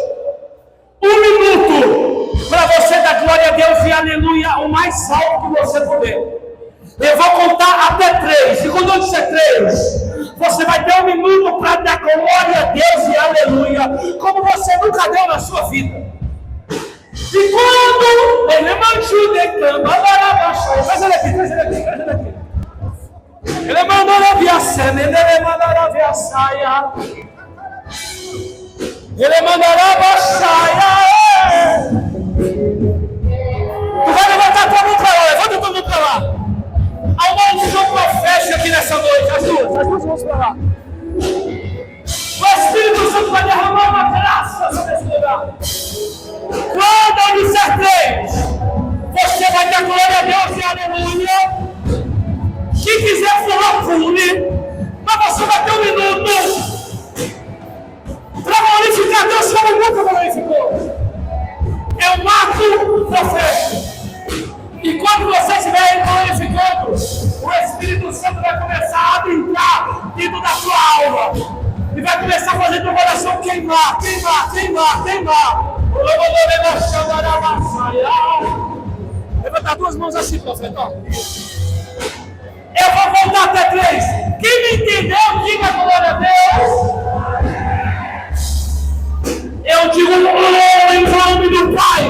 1 minuto para você dar glória a Deus e aleluia o mais alto que você puder. Eu vou contar até 3. E quando eu disser 3, você vai ter 1 minuto para dar glória a Deus e aleluia, como você nunca deu na sua vida. E quando ele mantiu de cama, traz ele aqui. Ele mandou a via cena, ele mandará via saia. Ele mandará a saia. Tu vai levantar tua mão para lá, levanta tua mão para lá. Há uma unção profética aqui nessa noite, as duas mãos para lá. O Espírito Santo vai derramar uma graça sobre esse lugar. Quando eu disser 3, você vai dar glória a Deus e aleluia. Quem quiser pular, pule. Mas você vai ter 1 minuto para glorificar Deus como nunca glorificou. queimar, queimar, queimar, queimar. Levanta 2 mãos assim, profeta. Eu vou contar até 3. Quem me entendeu, diga glória a Deus. Eu digo em nome do Pai.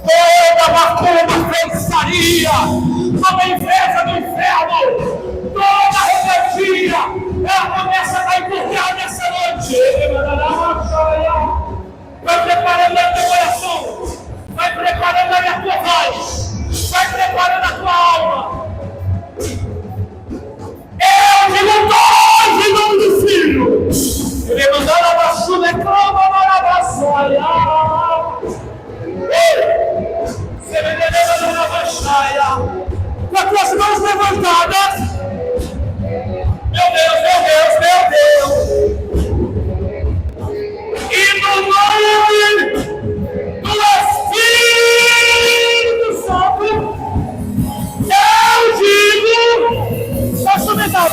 Toda macumba, feitiçaria, toda inveja do inferno, toda rebeldia, ela começa a cair por terra nessa noite. Vai preparando o teu coração, vai preparando a tua voz, vai preparando a tua alma. Eu digo dois em nome do Filho. Ele mandou a baixura e clama para a baixaia. Com as tuas mãos levantadas. Meu Deus, meu Deus, meu Deus. E no nome do Espírito Santo, eu digo, posso me dar?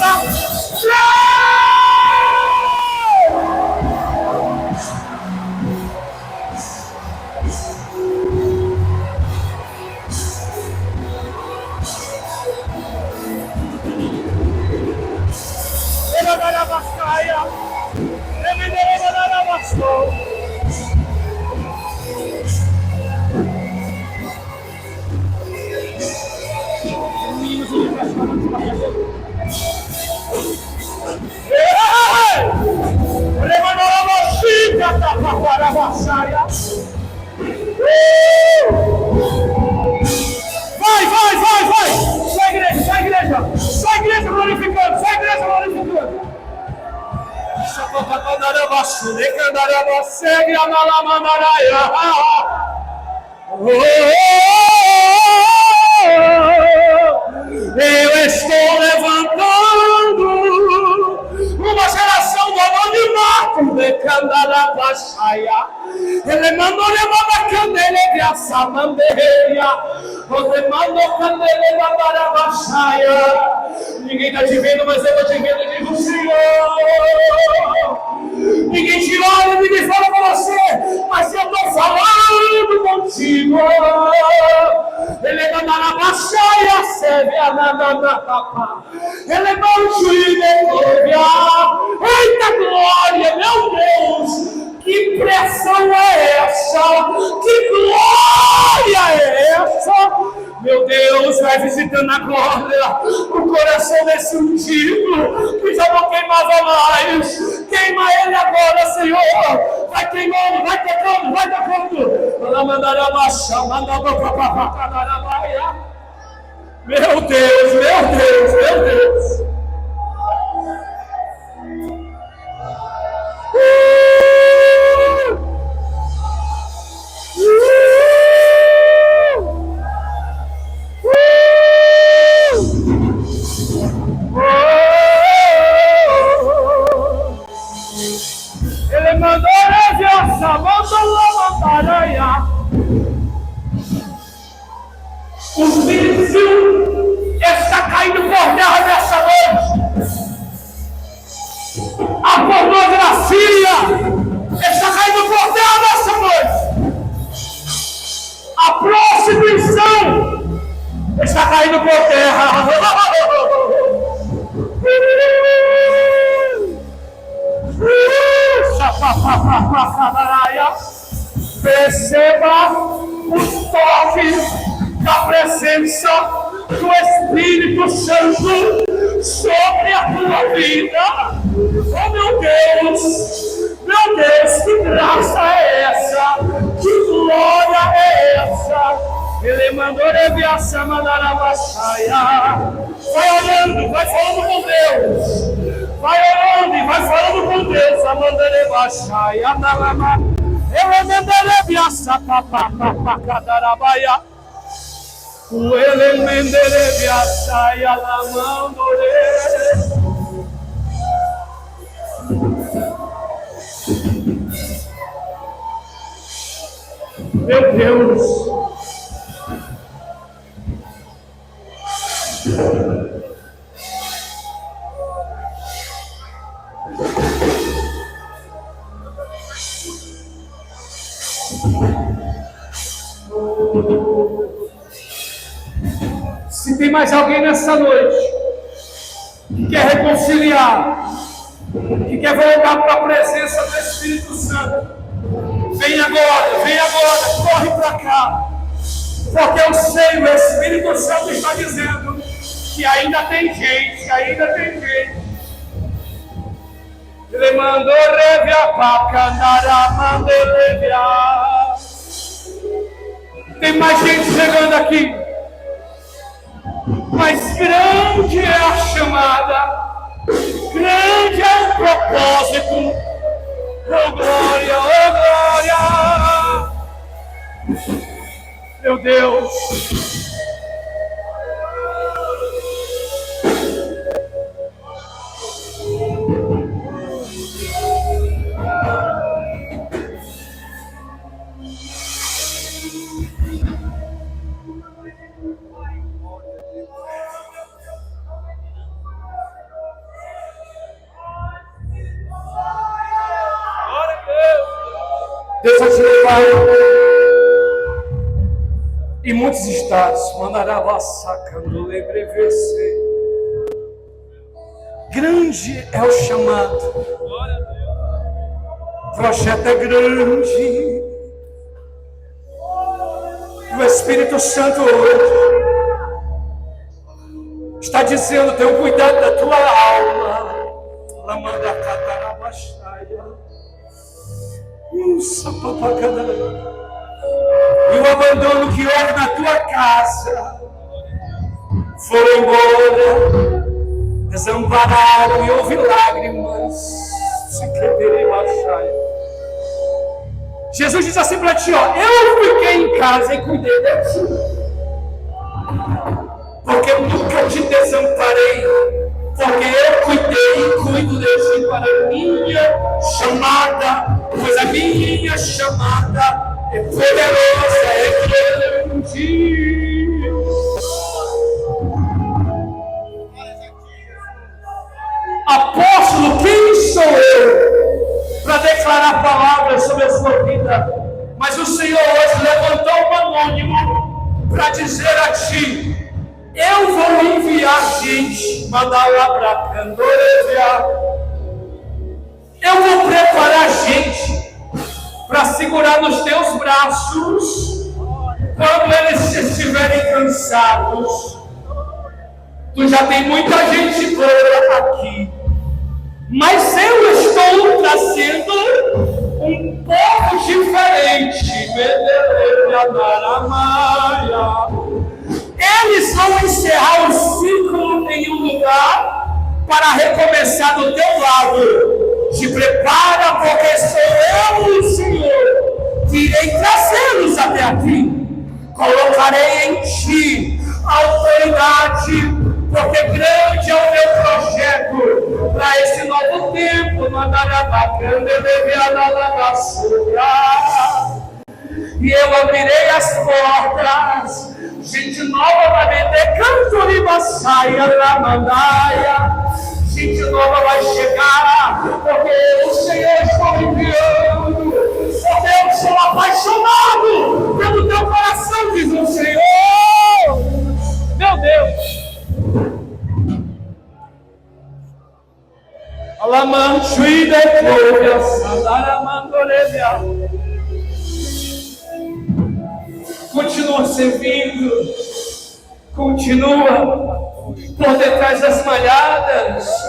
Vai, vai, vai, vai! Sai igreja, sai igreja! Sai igreja glorificando, sai igreja glorificando! Eu estou levantando uma geração do anonimato de Candarabaxaia. Ele mandou levar a candeia de Assamandeia. Você mandou candeia para a Baixaia. Ninguém está te vendo, mas eu vou te vendo, digo Senhor. Ninguém te olha, ninguém fala com você, mas eu estou falando contigo. Ele mandará baixar e a sebe a nada. Ele não te glória. Eita glória, meu Deus! Que pressão é essa? Que glória é essa? Meu Deus, vai visitando agora o coração desse ungido que já não queimava mais. Queima ele agora, Senhor. Vai queimando, vai tocando, vai tocando. Meu Deus, meu Deus, meu Deus. Ele mandou essa moça lá aranha. O vício está caindo por terra nessa noite. A pornografia está caindo por terra nessa noite. A prostituição está caindo por terra. Perceba os toques da presença do Espírito Santo sobre a tua vida. Oh meu Deus, que graça é essa? Que glória é essa? Ele mandou reviação, mandar a baixaia. Vai orando, vai falando com Deus. Vai orando e vai falando com Deus. A mandar baixaia, na lama. Ele mandou reviação, papapá, cadarabaia. O ele mandou reviação, na mandore. Meu Deus. Se tem mais alguém nessa noite que quer reconciliar, que quer voltar para a presença do Espírito Santo, vem agora, corre para cá, porque eu sei, o Espírito Santo está dizendo que ainda tem gente. Ele mandou reviar para candará, mandou reviar. Tem mais gente chegando aqui, mas grande é a chamada, grande é o propósito. Oh glória, meu Deus. Deus vai te levar em muitos estados. Mandará sacando lebrevecer. Grande é o chamado. O projeto é grande. O Espírito Santo hoje está dizendo: tenha cuidado da tua alma. Lamanda catarabastaia. E o abandono que houve na tua casa, foram embora, desampararam e houve lágrimas. Jesus diz assim para ti: ó, eu fiquei em casa e cuidei de ti, porque eu nunca te desamparei, porque eu cuidei e cuido de ti para a minha chamada. Pois a minha chamada é poderosa, é grande. Apóstolo, quem sou eu para declarar palavras sobre a sua vida? Mas o Senhor hoje levantou um anônimo para dizer a ti: eu vou enviar gente, mandar lá para Candoreviar. Eu vou preparar gente para segurar nos teus braços quando eles estiverem cansados. Tu já tem muita gente boa aqui, mas eu estou trazendo um povo diferente. Eles vão encerrar o ciclo em um lugar para recomeçar do teu lado. Te prepara, porque sou eu, o Senhor, que irei trazê-los até aqui. Colocarei em ti autoridade, porque grande é o meu projeto para esse novo tempo. E eu abrirei as portas. Gente nova vai vender canto saia na mandaia. Gente nova vai chegar, porque o Senhor está me enviando, porque eu sou apaixonado pelo teu coração, diz o Senhor. Meu Deus. Continua servindo, continua por detrás das malhadas,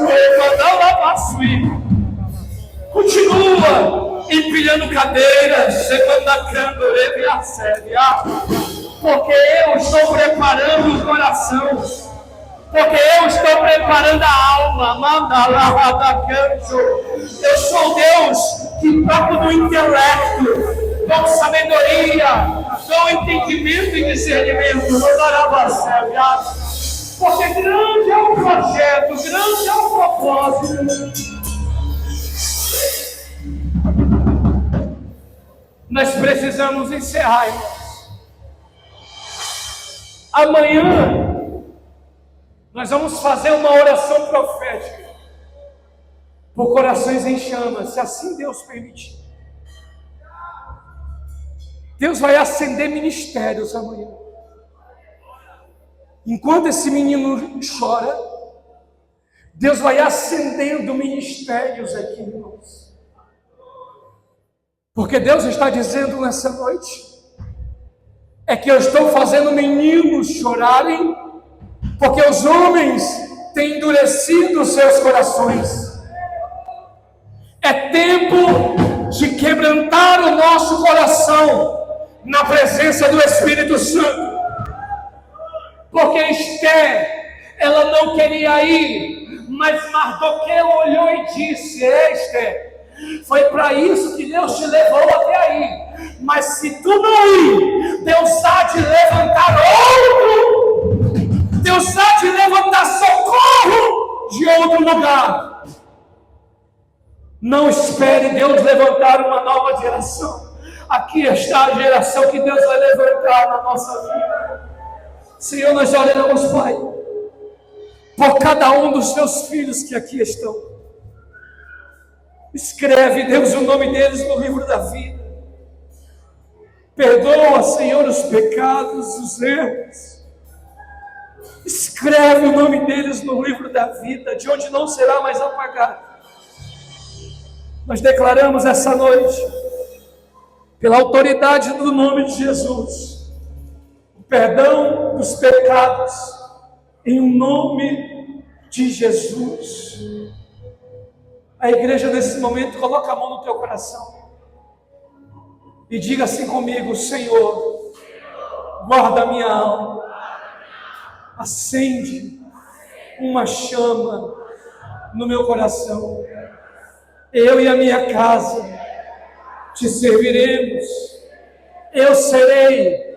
continua empilhando cadeiras, porque eu estou preparando o coração, porque eu estou preparando a alma. Eu sou Deus que toco no intelecto, dou sabedoria, dou entendimento e discernimento. Porque grande é o projeto, grande é o propósito. Nós precisamos encerrar, irmãos. Amanhã nós vamos fazer uma oração profética por corações em chamas, se assim Deus permitir. Deus vai acender ministérios amanhã. Enquanto esse menino chora, Deus vai acendendo ministérios aqui, irmãos. Porque Deus está dizendo nessa noite, é que eu estou fazendo meninos chorarem, porque os homens têm endurecido seus corações. É tempo de quebrantar o nosso coração na presença do Espírito Santo. Porque Esther, ela não queria ir, mas Mardoqueu olhou e disse: Esther, foi para isso que Deus te levou até aí. Mas se tu não ir, Deus há de levantar outro. Deus há de levantar socorro de outro lugar. Não espere Deus levantar uma nova geração. Aqui está a geração que Deus vai levantar na nossa vida. Senhor, nós oramos, Pai, por cada um dos teus filhos que aqui estão. Escreve, Deus, o nome deles no livro da vida. Perdoa, Senhor, os pecados, os erros. Escreve o nome deles no livro da vida, de onde não será mais apagado. Nós declaramos essa noite, pela autoridade do nome de Jesus, o perdão dos pecados, em nome de Jesus. A igreja nesse momento coloca a mão no teu coração e diga assim comigo: Senhor, guarda a minha alma, acende uma chama no meu coração. Eu e a minha casa te serviremos. Eu serei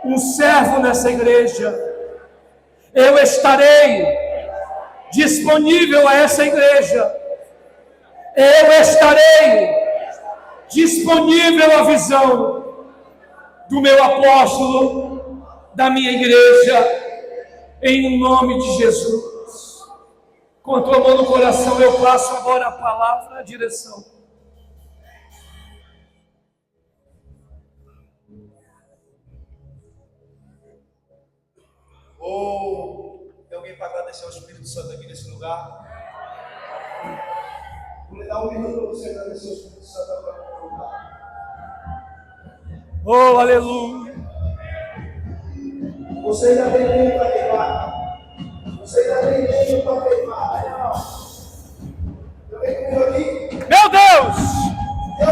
um servo nessa igreja. Eu estarei disponível a essa igreja. Eu estarei disponível à visão do meu apóstolo, da minha igreja, em nome de Jesus. Com a tua mão no coração, eu passo agora a palavra, a direção. Tem alguém para agradecer ao Espírito Santo aqui nesse lugar? Vou dar um minuto para você agradecer ao Espírito Santo agora no lugar. Aleluia. Você ainda tem tempo para queimar. Você ainda